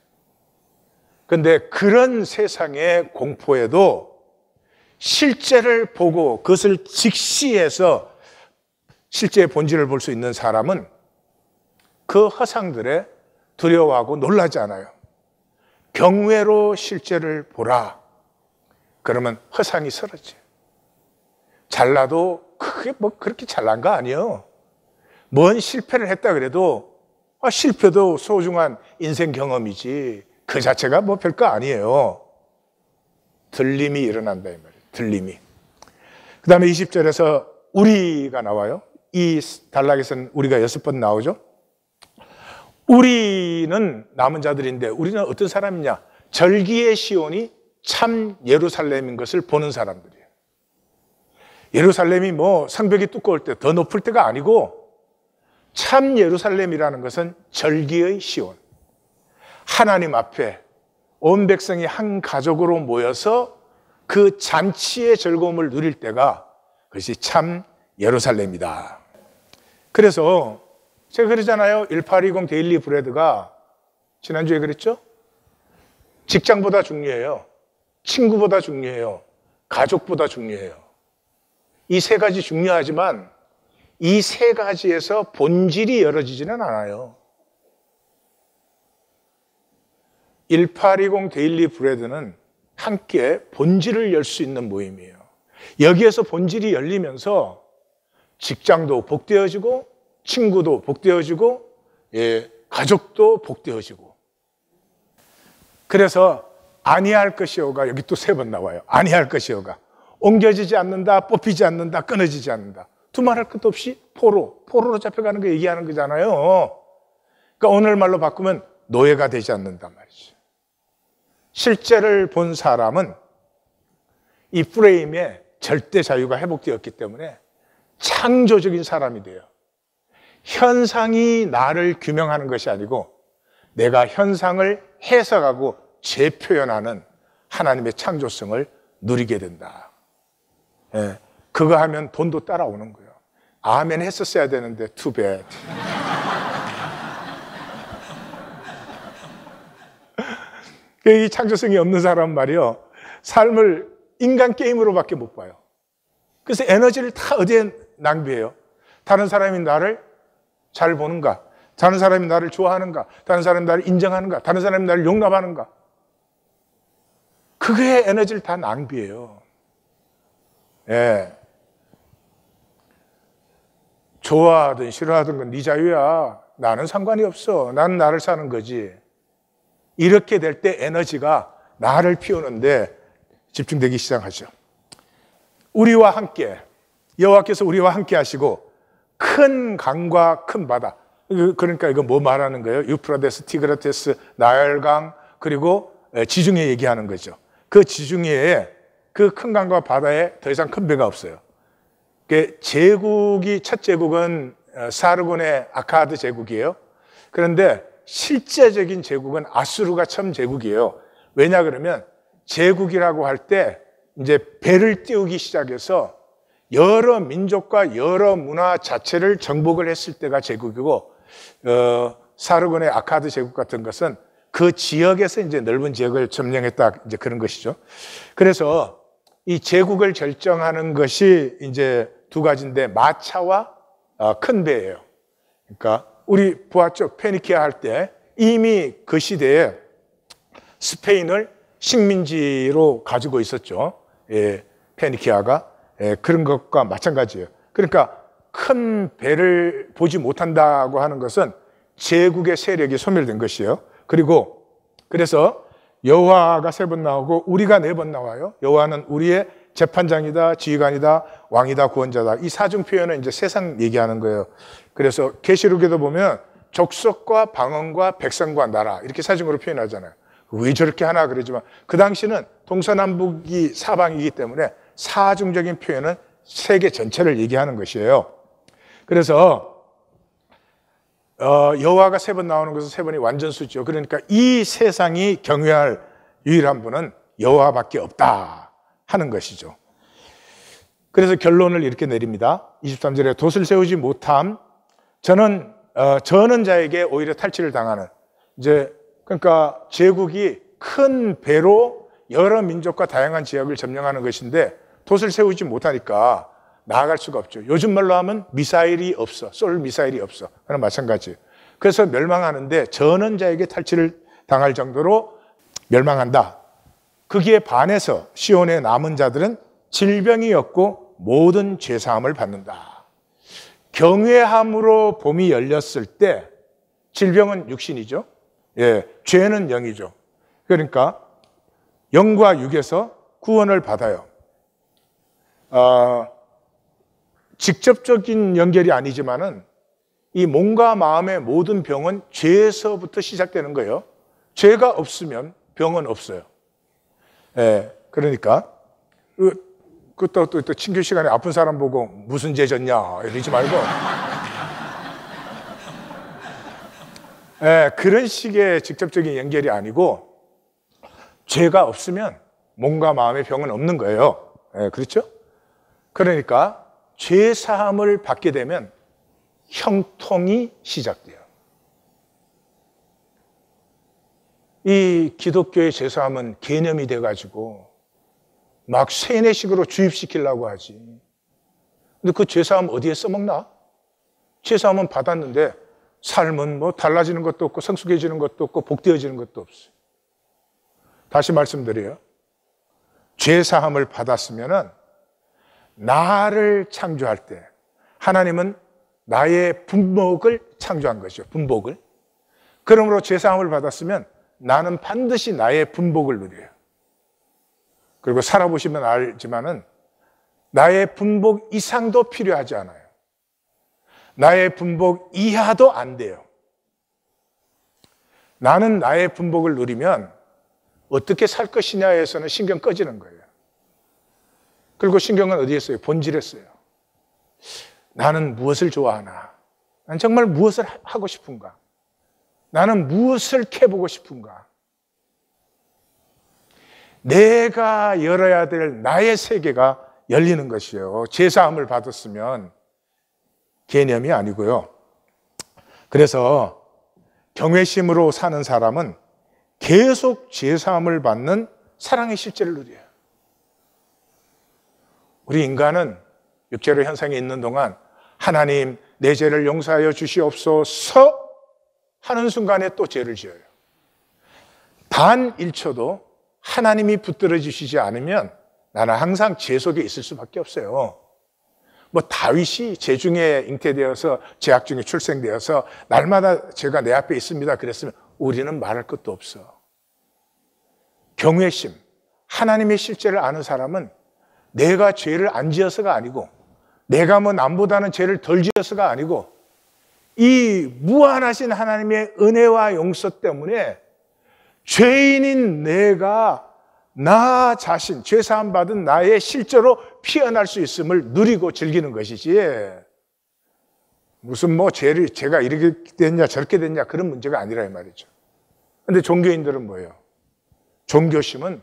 근데 그런 세상의 공포에도 실제를 보고 그것을 직시해서 실제의 본질을 볼 수 있는 사람은 그 허상들에 두려워하고 놀라지 않아요. 경외로 실제를 보라. 그러면 허상이 사라져요. 잘나도 크게 뭐 그렇게 잘난 거 아니에요. 뭔 실패를 했다 그래도 실패도 소중한 인생 경험이지 그 자체가 뭐 별거 아니에요. 들림이 일어난다 이 말이에요. 들림이. 그 다음에 20절에서 우리가 나와요. 이 단락에서는 우리가 6번 나오죠. 우리는 남은 자들인데 우리는 어떤 사람이냐? 절기의 시온이 참 예루살렘인 것을 보는 사람들이에요. 예루살렘이 뭐 성벽이 두꺼울 때 더 높을 때가 아니고 참 예루살렘이라는 것은 절기의 시온. 하나님 앞에 온 백성이 한 가족으로 모여서 그 잔치의 즐거움을 누릴 때가 그것이 참 예루살렘이다. 그래서 제가 그러잖아요. 1820 데일리 브레드가 지난주에 그랬죠? 직장보다 중요해요. 친구보다 중요해요. 가족보다 중요해요. 이 세 가지 중요하지만 이 세 가지에서 본질이 열어지지는 않아요. 1820 데일리 브레드는 함께 본질을 열 수 있는 모임이에요. 여기에서 본질이 열리면서 직장도 복되어지고 친구도 복되어지고 가족도 복되어지고. 그래서 아니할 것이오가 여기 또 3번 나와요. 아니할 것이오가 옮겨지지 않는다, 뽑히지 않는다, 끊어지지 않는다. 두말할 것도 없이 포로로 잡혀가는 거 얘기하는 거잖아요. 그러니까 오늘 말로 바꾸면 노예가 되지 않는단 말이죠. 실제를 본 사람은 이 프레임에 절대 자유가 회복되었기 때문에 창조적인 사람이 돼요. 현상이 나를 규명하는 것이 아니고 내가 현상을 해석하고 재표현하는 하나님의 창조성을 누리게 된다. 그거 하면 돈도 따라오는 거예요. 아멘 했었어야 되는데 too bad. 이 창조성이 없는 사람 말이요. 삶을 인간 게임으로밖에 못 봐요. 그래서 에너지를 다 어디에 낭비해요? 다른 사람이 나를 잘 보는가? 다른 사람이 나를 좋아하는가? 다른 사람이 나를 인정하는가? 다른 사람이 나를 용납하는가? 그거에 에너지를 다 낭비해요. 좋아하든 싫어하든 건 네 자유야. 나는 상관이 없어. 나는 나를 사는 거지. 이렇게 될 때 에너지가 나를 피우는데 집중되기 시작하죠. 우리와 함께, 여호와께서 우리와 함께 하시고 큰 강과 큰 바다. 그러니까 이거 뭐 말하는 거예요? 유프라데스, 티그라테스, 나일강, 그리고 지중해 얘기하는 거죠. 그 지중해에 그 큰 강과 바다에 더 이상 큰 배가 없어요. 제국이, 첫 제국은 사르곤의 아카드 제국이에요. 그런데 실제적인 제국은 아수르가 처음 제국이에요. 왜냐 그러면 제국이라고 할 때 이제 배를 띄우기 시작해서 여러 민족과 여러 문화 자체를 정복을 했을 때가 제국이고, 사르곤의 아카드 제국 같은 것은 그 지역에서 이제 넓은 지역을 점령했다, 이제 그런 것이죠. 그래서 이 제국을 결정하는 것이 이제 두 가지인데 마차와 큰 배예요. 그러니까 우리 보았죠? 페니키아 할 때 이미 그 시대에 스페인을 식민지로 가지고 있었죠. 페니키아가. 그런 것과 마찬가지예요. 그러니까 큰 배를 보지 못한다고 하는 것은 제국의 세력이 소멸된 것이에요. 그리고 그래서 여호와가 3번 나오고 우리가 4번 나와요. 여호와는 우리의 재판장이다, 지휘관이다, 왕이다, 구원자다. 이 사중 표현은 이제 세상 얘기하는 거예요. 그래서 계시록에도 보면 족속과 방언과 백성과 나라 이렇게 사중으로 표현하잖아요. 왜 저렇게 하나 그러지만 그 당시는 동서남북이 사방이기 때문에 사중적인 표현은 세계 전체를 얘기하는 것이에요. 그래서 여호와가 3번 나오는 것은 3번이 완전수죠. 그러니까 이 세상이 경외할 유일한 분은 여호와밖에 없다 하는 것이죠. 그래서 결론을 이렇게 내립니다. 23절에 돛을 세우지 못함 저는 자에게 오히려 탈취를 당하는, 이제 그러니까 제국이 큰 배로 여러 민족과 다양한 지역을 점령하는 것인데 돛을 세우지 못하니까 나아갈 수가 없죠. 요즘 말로 하면 미사일이 없어. 쏠 미사일이 없어. 그랑 마찬가지예요. 그래서 멸망하는데 전원자에게 탈취를 당할 정도로 멸망한다. 거기에 반해서 시온의 남은 자들은 질병이 없고 모든 죄사함을 받는다. 경외함으로 봄이 열렸을 때 질병은 육신이죠. 예, 죄는 영이죠. 그러니까 영과 육에서 구원을 받아요. 직접적인 연결이 아니지만은 이 몸과 마음의 모든 병은 죄에서부터 시작되는 거예요. 죄가 없으면 병은 없어요. 예, 그러니까 또 친교 시간에 아픈 사람 보고 무슨 죄 졌냐 이러지 말고 예, 그런 식의 직접적인 연결이 아니고 죄가 없으면 몸과 마음의 병은 없는 거예요. 예, 그렇죠? 그러니까 죄 사함을 받게 되면 형통이 시작돼요. 이 기독교의 죄 사함은 개념이 돼가지고 막 세뇌식으로 주입시키려고 하지. 근데 그 죄 사함 어디에 써먹나? 죄 사함은 받았는데 삶은 뭐 달라지는 것도 없고 성숙해지는 것도 없고 복되어지는 것도 없어요. 다시 말씀드려요. 죄 사함을 받았으면은 나를 창조할 때 하나님은 나의 분복을 창조한 것이죠. 분복을. 그러므로 죄 사함을 받았으면 나는 반드시 나의 분복을 누려요. 그리고 살아보시면 알지만은 나의 분복 이상도 필요하지 않아요. 나의 분복 이하도 안 돼요. 나는 나의 분복을 누리면 어떻게 살 것이냐에서는 신경 꺼지는 거예요. 그리고 신경은 어디에 써요? 본질에 써요. 나는 무엇을 좋아하나? 난 정말 무엇을 하고 싶은가? 나는 무엇을 캐보고 싶은가? 내가 열어야 될 나의 세계가 열리는 것이에요. 죄사함을 받았으면 개념이 아니고요. 그래서 경외심으로 사는 사람은 계속 죄사함을 받는 사랑의 실제를 누려요. 우리 인간은 육체로 현상에 있는 동안 하나님 내 죄를 용서하여 주시옵소서 하는 순간에 또 죄를 지어요. 단 1초도 하나님이 붙들어 주시지 않으면 나는 항상 죄 속에 있을 수밖에 없어요. 뭐 다윗이 죄 중에 잉태되어서 죄악 중에 출생되어서 날마다 죄가 내 앞에 있습니다 그랬으면 우리는 말할 것도 없어. 경외심, 하나님의 실제를 아는 사람은 내가 죄를 안 지어서가 아니고 내가 뭐 남보다는 죄를 덜 지어서가 아니고 이 무한하신 하나님의 은혜와 용서 때문에 죄인인 내가 나 자신, 죄사함 받은 나의 실제로 피어날 수 있음을 누리고 즐기는 것이지 무슨 뭐 죄가 이렇게 됐냐 저렇게 됐냐 그런 문제가 아니라 이 말이죠. 그런데 종교인들은 뭐예요? 종교심은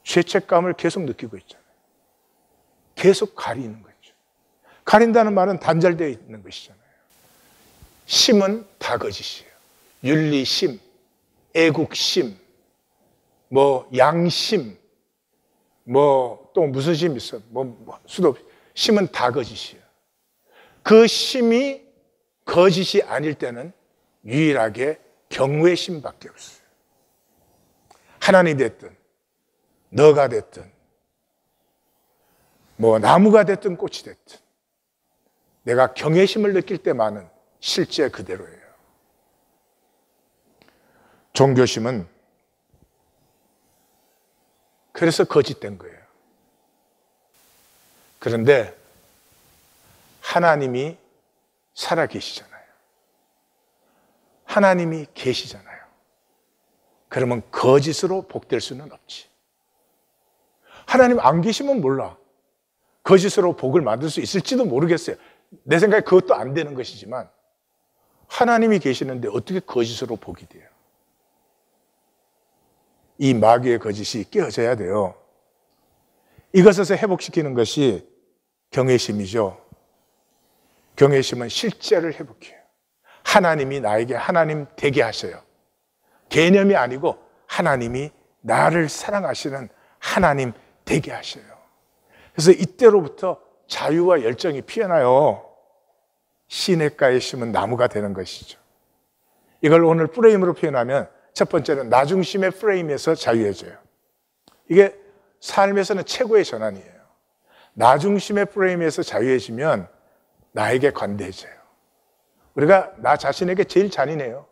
죄책감을 계속 느끼고 있잖아요. 계속 가리는 거죠. 가린다는 말은 단절되어 있는 것이잖아요. 심은 다 거짓이에요. 윤리심, 애국심, 뭐 양심, 뭐 또 무슨 심 있어? 뭐 수도 없이 심은 다 거짓이에요. 그 심이 거짓이 아닐 때는 유일하게 경외심밖에 없어요. 하나님이 됐든 너가 됐든 뭐 나무가 됐든 꽃이 됐든 내가 경외심을 느낄 때만은 실제 그대로예요. 종교심은 그래서 거짓된 거예요. 그런데 하나님이 살아계시잖아요. 하나님이 계시잖아요. 그러면 거짓으로 복될 수는 없지. 하나님 안 계시면 몰라. 거짓으로 복을 만들 수 있을지도 모르겠어요. 내 생각에 그것도 안 되는 것이지만 하나님이 계시는데 어떻게 거짓으로 복이 돼요? 이 마귀의 거짓이 깨어져야 돼요. 이것에서 회복시키는 것이 경외심이죠. 경외심은 실제를 회복해요. 하나님이 나에게 하나님 되게 하셔요. 개념이 아니고 하나님이 나를 사랑하시는 하나님 되게 하셔요. 그래서 이때로부터 자유와 열정이 피어나요. 시냇가에 심은 나무가 되는 것이죠. 이걸 오늘 프레임으로 표현하면 첫 번째는 나 중심의 프레임에서 자유해져요. 이게 삶에서는 최고의 전환이에요. 나 중심의 프레임에서 자유해지면 나에게 관대해져요. 우리가 나 자신에게 제일 잔인해요.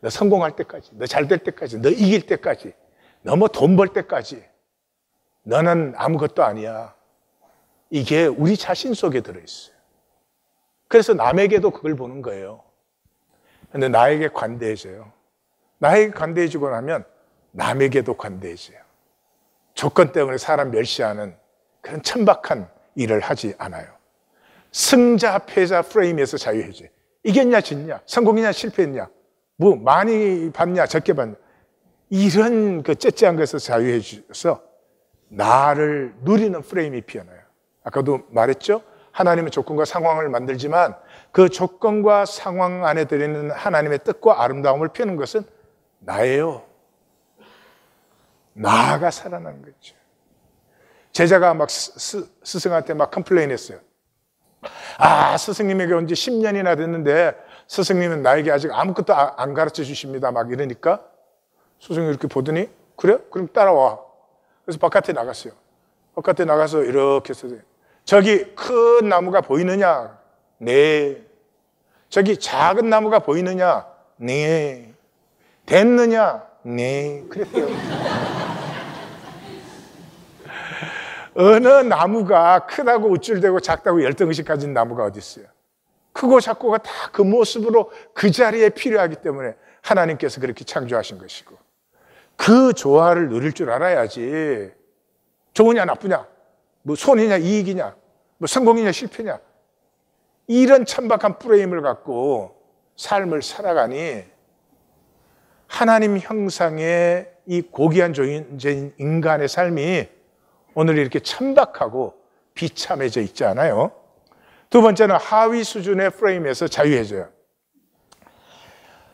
너 성공할 때까지, 너 잘 될 때까지, 너 이길 때까지, 너 뭐 돈 벌 때까지 너는 아무것도 아니야. 이게 우리 자신 속에 들어있어요. 그래서 남에게도 그걸 보는 거예요. 근데 나에게 관대해져요. 나에게 관대해지고 나면 남에게도 관대해져요. 조건 때문에 사람 멸시하는 그런 천박한 일을 하지 않아요. 승자, 패자 프레임에서 자유해져요. 이겼냐, 졌냐, 성공이냐, 실패했냐, 뭐 많이 받냐, 적게 받냐, 이런 그 째째한 것에서 자유해져서 나를 누리는 프레임이 피어나요. 아까도 말했죠? 하나님은 조건과 상황을 만들지만 그 조건과 상황 안에 들어있는 하나님의 뜻과 아름다움을 피우는 것은 나예요. 나가 살아나는 거죠. 제자가 막 스승한테 막 컴플레인 했어요. 아, 스승님에게 온 지 10년이나 됐는데 스승님은 나에게 아직 아무것도 안 가르쳐 주십니다. 막 이러니까 스승이 이렇게 보더니 그래? 그럼 따라와. 그래서 바깥에 나갔어요. 바깥에 나가서 이렇게 해서 저기 큰 나무가 보이느냐? 네. 저기 작은 나무가 보이느냐? 네. 됐느냐? 네. 그랬어요. 어느 나무가 크다고 우쭐대고 작다고 열등의식 가진 나무가 어디 있어요? 크고 작고가 다 그 모습으로 그 자리에 필요하기 때문에 하나님께서 그렇게 창조하신 것이고 그 조화를 누릴 줄 알아야지 좋으냐 나쁘냐 뭐 손해냐 이익이냐 뭐 성공이냐 실패냐 이런 천박한 프레임을 갖고 삶을 살아가니 하나님 형상의 이 고귀한 존재인 인간의 삶이 오늘 이렇게 천박하고 비참해져 있지 않아요? 두 번째는 하위 수준의 프레임에서 자유해져요.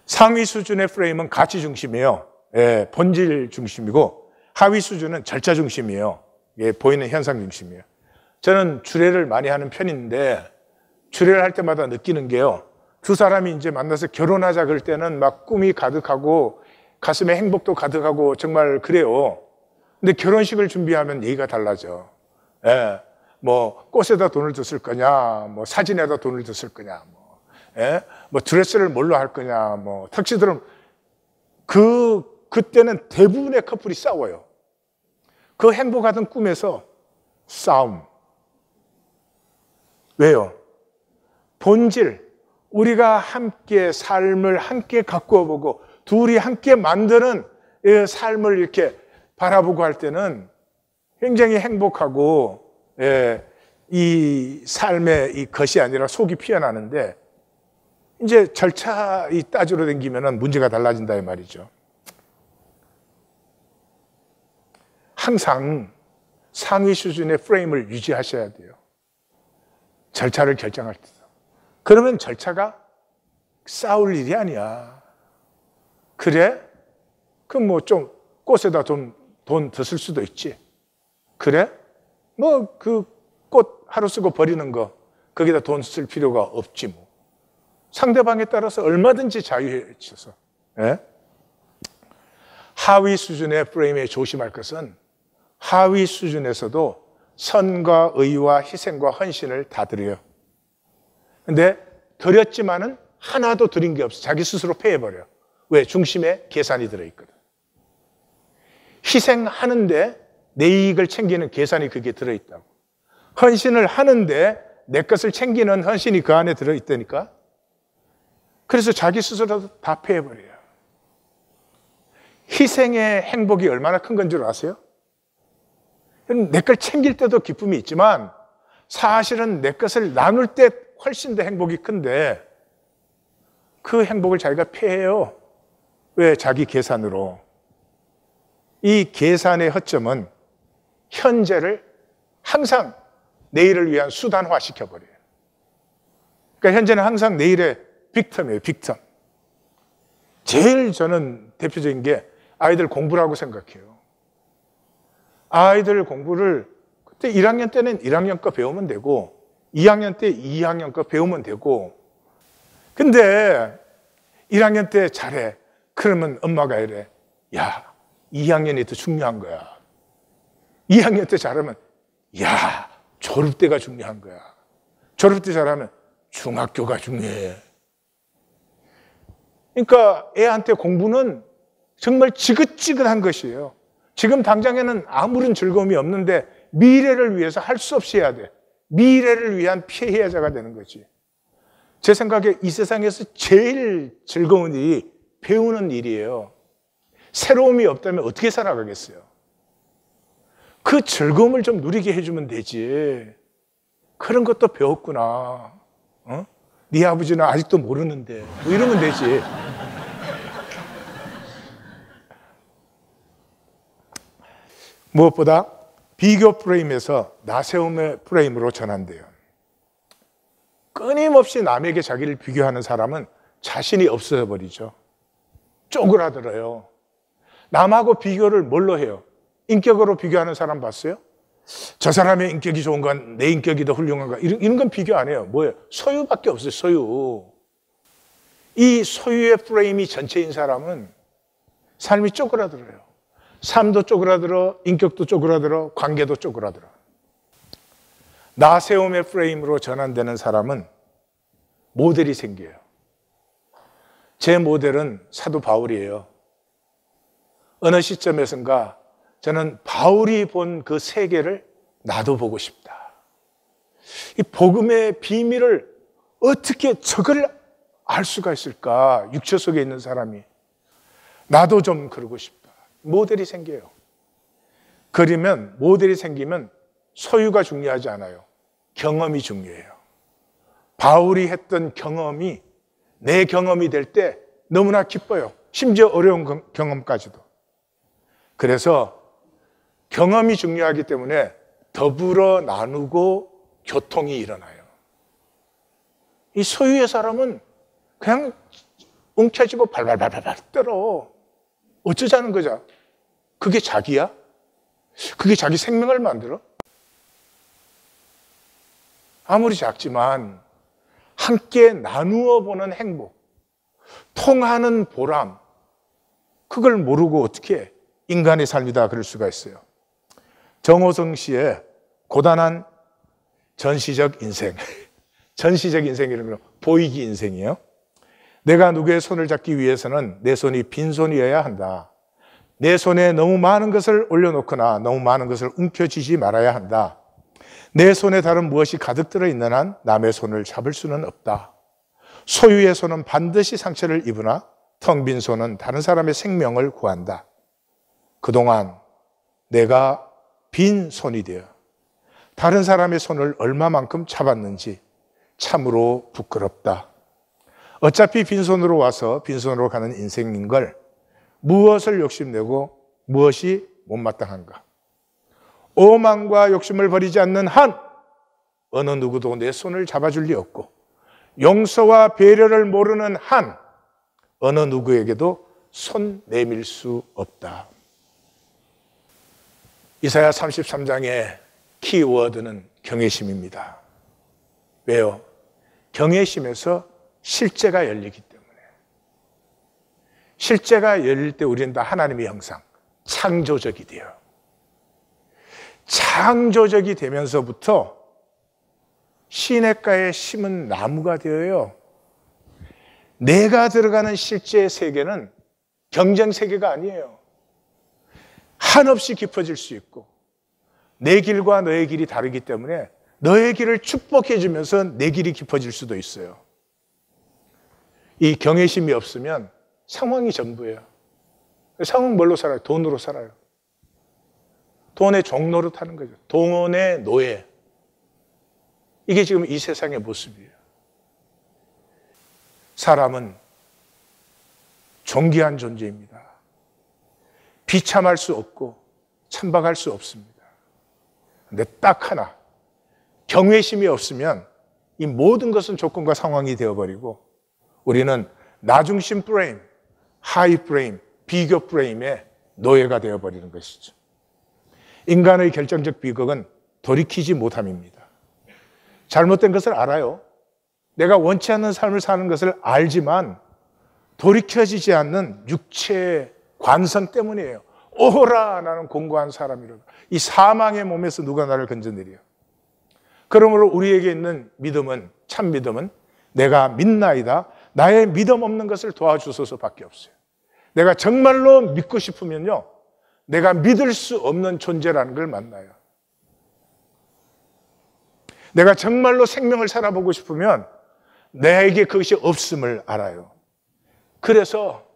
상위 수준의 프레임은 가치 중심이에요. 예, 본질 중심이고 하위 수준은 절차 중심이에요. 예, 보이는 현상 중심이에요. 저는 주례를 많이 하는 편인데 주례를 할 때마다 느끼는 게요. 두 사람이 이제 만나서 결혼하자 그럴 때는 막 꿈이 가득하고 가슴에 행복도 가득하고 정말 그래요. 근데 결혼식을 준비하면 얘기가 달라져. 예, 뭐 꽃에다 돈을 줬을 거냐, 뭐 사진에다 돈을 줬을 거냐, 뭐 드레스를 뭘로 할 거냐, 뭐 턱시도를 그때는 대부분의 커플이 싸워요. 그 행복하던 꿈에서 싸움. 왜요? 본질, 우리가 함께 삶을 함께 가꾸어 보고 둘이 함께 만드는 삶을 이렇게 바라보고 할 때는 굉장히 행복하고 이 삶의 이 것이 아니라 속이 피어나는데 이제 절차 이 따지러 다니면은 문제가 달라진다 이 말이죠. 항상 상위 수준의 프레임을 유지하셔야 돼요. 절차를 결정할 때. 그러면 절차가 싸울 일이 아니야. 그래? 그럼 뭐 좀 꽃에다 돈 더 쓸 수도 있지. 그래? 뭐 그 꽃 하루 쓰고 버리는 거 거기다 돈 쓸 필요가 없지 뭐. 상대방에 따라서 얼마든지 자유해져서. 하위 수준의 프레임에 조심할 것은 하위 수준에서도 선과 의와 희생과 헌신을 다 드려요. 근데 드렸지만은 하나도 드린 게 없어. 자기 스스로 패해버려. 왜? 중심에 계산이 들어있거든. 희생하는데 내 이익을 챙기는 계산이 그게 들어있다고. 헌신을 하는데 내 것을 챙기는 헌신이 그 안에 들어있다니까. 그래서 자기 스스로도 다 패해버려요. 희생의 행복이 얼마나 큰 건 줄 아세요? 내 걸 챙길 때도 기쁨이 있지만 사실은 내 것을 나눌 때 훨씬 더 행복이 큰데 그 행복을 자기가 패해요. 왜? 자기 계산으로. 이 계산의 허점은 현재를 항상 내일을 위한 수단화 시켜버려요. 그러니까 현재는 항상 내일의 빅텀이에요. 빅텀. 제일 저는 대표적인 게 아이들 공부라고 생각해요. 아이들 공부를 그때 1학년 때는 1학년 거 배우면 되고 2학년 때 2학년 거 배우면 되고 근데 1학년 때 잘해. 그러면 엄마가 이래. 야, 2학년이 더 중요한 거야. 2학년 때 잘하면 야, 졸업대가 중요한 거야. 졸업대 잘하면 중학교가 중요해. 그러니까 애한테 공부는 정말 지긋지긋한 것이에요. 지금 당장에는 아무런 즐거움이 없는데 미래를 위해서 할 수 없이 해야 돼. 미래를 위한 피해자가 되는 거지. 제 생각에 이 세상에서 제일 즐거운 일이 배우는 일이에요. 새로움이 없다면 어떻게 살아가겠어요? 그 즐거움을 좀 누리게 해주면 되지. 그런 것도 배웠구나. 네 아버지는 아직도 모르는데 뭐 이러면 되지. 무엇보다 비교 프레임에서 나세움의 프레임으로 전환돼요. 끊임없이 남에게 자기를 비교하는 사람은 자신이 없어져 버리죠. 쪼그라들어요. 남하고 비교를 뭘로 해요? 인격으로 비교하는 사람 봤어요? 저 사람의 인격이 좋은 건 내 인격이 더 훌륭한가? 이런 건 비교 안 해요. 뭐예요? 소유밖에 없어요. 소유. 이 소유의 프레임이 전체인 사람은 삶이 쪼그라들어요. 삶도 쪼그라들어, 인격도 쪼그라들어, 관계도 쪼그라들어. 나세움의 프레임으로 전환되는 사람은 모델이 생겨요. 제 모델은 사도 바울이에요. 어느 시점에선가 저는 바울이 본 그 세계를 나도 보고 싶다. 이 복음의 비밀을 어떻게 저걸 알 수가 있을까? 육체 속에 있는 사람이. 나도 좀 그러고 싶다. 모델이 생겨요. 그러면 모델이 생기면 소유가 중요하지 않아요. 경험이 중요해요. 바울이 했던 경험이 내 경험이 될 때 너무나 기뻐요. 심지어 어려운 경험까지도. 그래서 경험이 중요하기 때문에 더불어 나누고 교통이 일어나요. 이 소유의 사람은 그냥 움켜쥐고 발발발발 떨어. 어쩌자는 거죠? 그게 자기야? 그게 자기 생명을 만들어? 아무리 작지만 함께 나누어 보는 행복, 통하는 보람, 그걸 모르고 어떻게 인간의 삶이다 그럴 수가 있어요. 정호성 씨의 고단한 전시적 인생, 전시적 인생이라는 건 보이기 인생이에요. 내가 누구의 손을 잡기 위해서는 내 손이 빈손이어야 한다. 내 손에 너무 많은 것을 올려놓거나 너무 많은 것을 움켜쥐지 말아야 한다. 내 손에 다른 무엇이 가득 들어있는 한 남의 손을 잡을 수는 없다. 소유의 손은 반드시 상처를 입으나 텅 빈 손은 다른 사람의 생명을 구한다. 그동안 내가 빈 손이 되어 다른 사람의 손을 얼마만큼 잡았는지 참으로 부끄럽다. 어차피 빈손으로 와서 빈손으로 가는 인생인 걸 무엇을 욕심내고 무엇이 못마땅한가? 오만과 욕심을 버리지 않는 한 어느 누구도 내 손을 잡아줄 리 없고 용서와 배려를 모르는 한 어느 누구에게도 손 내밀 수 없다. 이사야 33장의 키워드는 경외심입니다. 왜요? 경외심에서 실제가 열리기 때문에. 실제가 열릴 때 우리는 다 하나님의 형상, 창조적이 돼요. 창조적이 되면서부터 시냇가에 심은 나무가 되어요. 내가 들어가는 실제의 세계는 경쟁 세계가 아니에요. 한없이 깊어질 수 있고 내 길과 너의 길이 다르기 때문에 너의 길을 축복해 주면서 내 길이 깊어질 수도 있어요. 이 경외심이 없으면 상황이 전부예요. 상황 뭘로 살아요? 돈으로 살아요. 돈의 종로로 타는 거죠. 돈의 노예. 이게 지금 이 세상의 모습이에요. 사람은 존귀한 존재입니다. 비참할 수 없고 찬박할 수 없습니다. 근데 딱 하나, 경외심이 없으면 이 모든 것은 조건과 상황이 되어버리고 우리는 나중심 프레임, 하이 프레임, 비교 프레임의 노예가 되어버리는 것이죠. 인간의 결정적 비극은 돌이키지 못함입니다. 잘못된 것을 알아요. 내가 원치 않는 삶을 사는 것을 알지만 돌이켜지지 않는 육체의 관성 때문이에요. 오호라 나는 공고한 사람이라고. 이 사망의 몸에서 누가 나를 건져내려. 그러므로 우리에게 있는 믿음은, 참 믿음은 내가 믿나이다, 나의 믿음 없는 것을 도와주소서밖에 없어요. 내가 정말로 믿고 싶으면요, 내가 믿을 수 없는 존재라는 걸 만나요. 내가 정말로 생명을 살아보고 싶으면 나에게 그것이 없음을 알아요. 그래서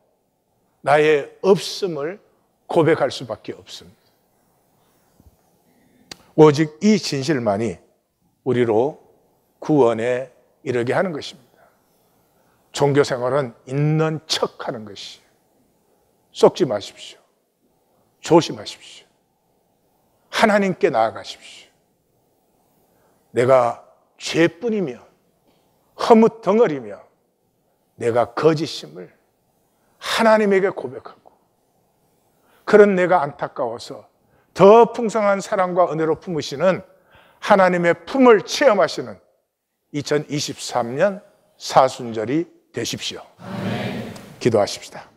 나의 없음을 고백할 수밖에 없습니다. 오직 이 진실만이 우리로 구원에 이르게 하는 것입니다. 종교생활은 있는 척하는 것이에요. 속지 마십시오. 조심하십시오. 하나님께 나아가십시오. 내가 죄뿐이며 허무 덩어리며 내가 거짓임을 하나님에게 고백하고, 그런 내가 안타까워서 더 풍성한 사랑과 은혜로 품으시는 하나님의 품을 체험하시는 2023년 사순절이 되십시오. 기도하십시다.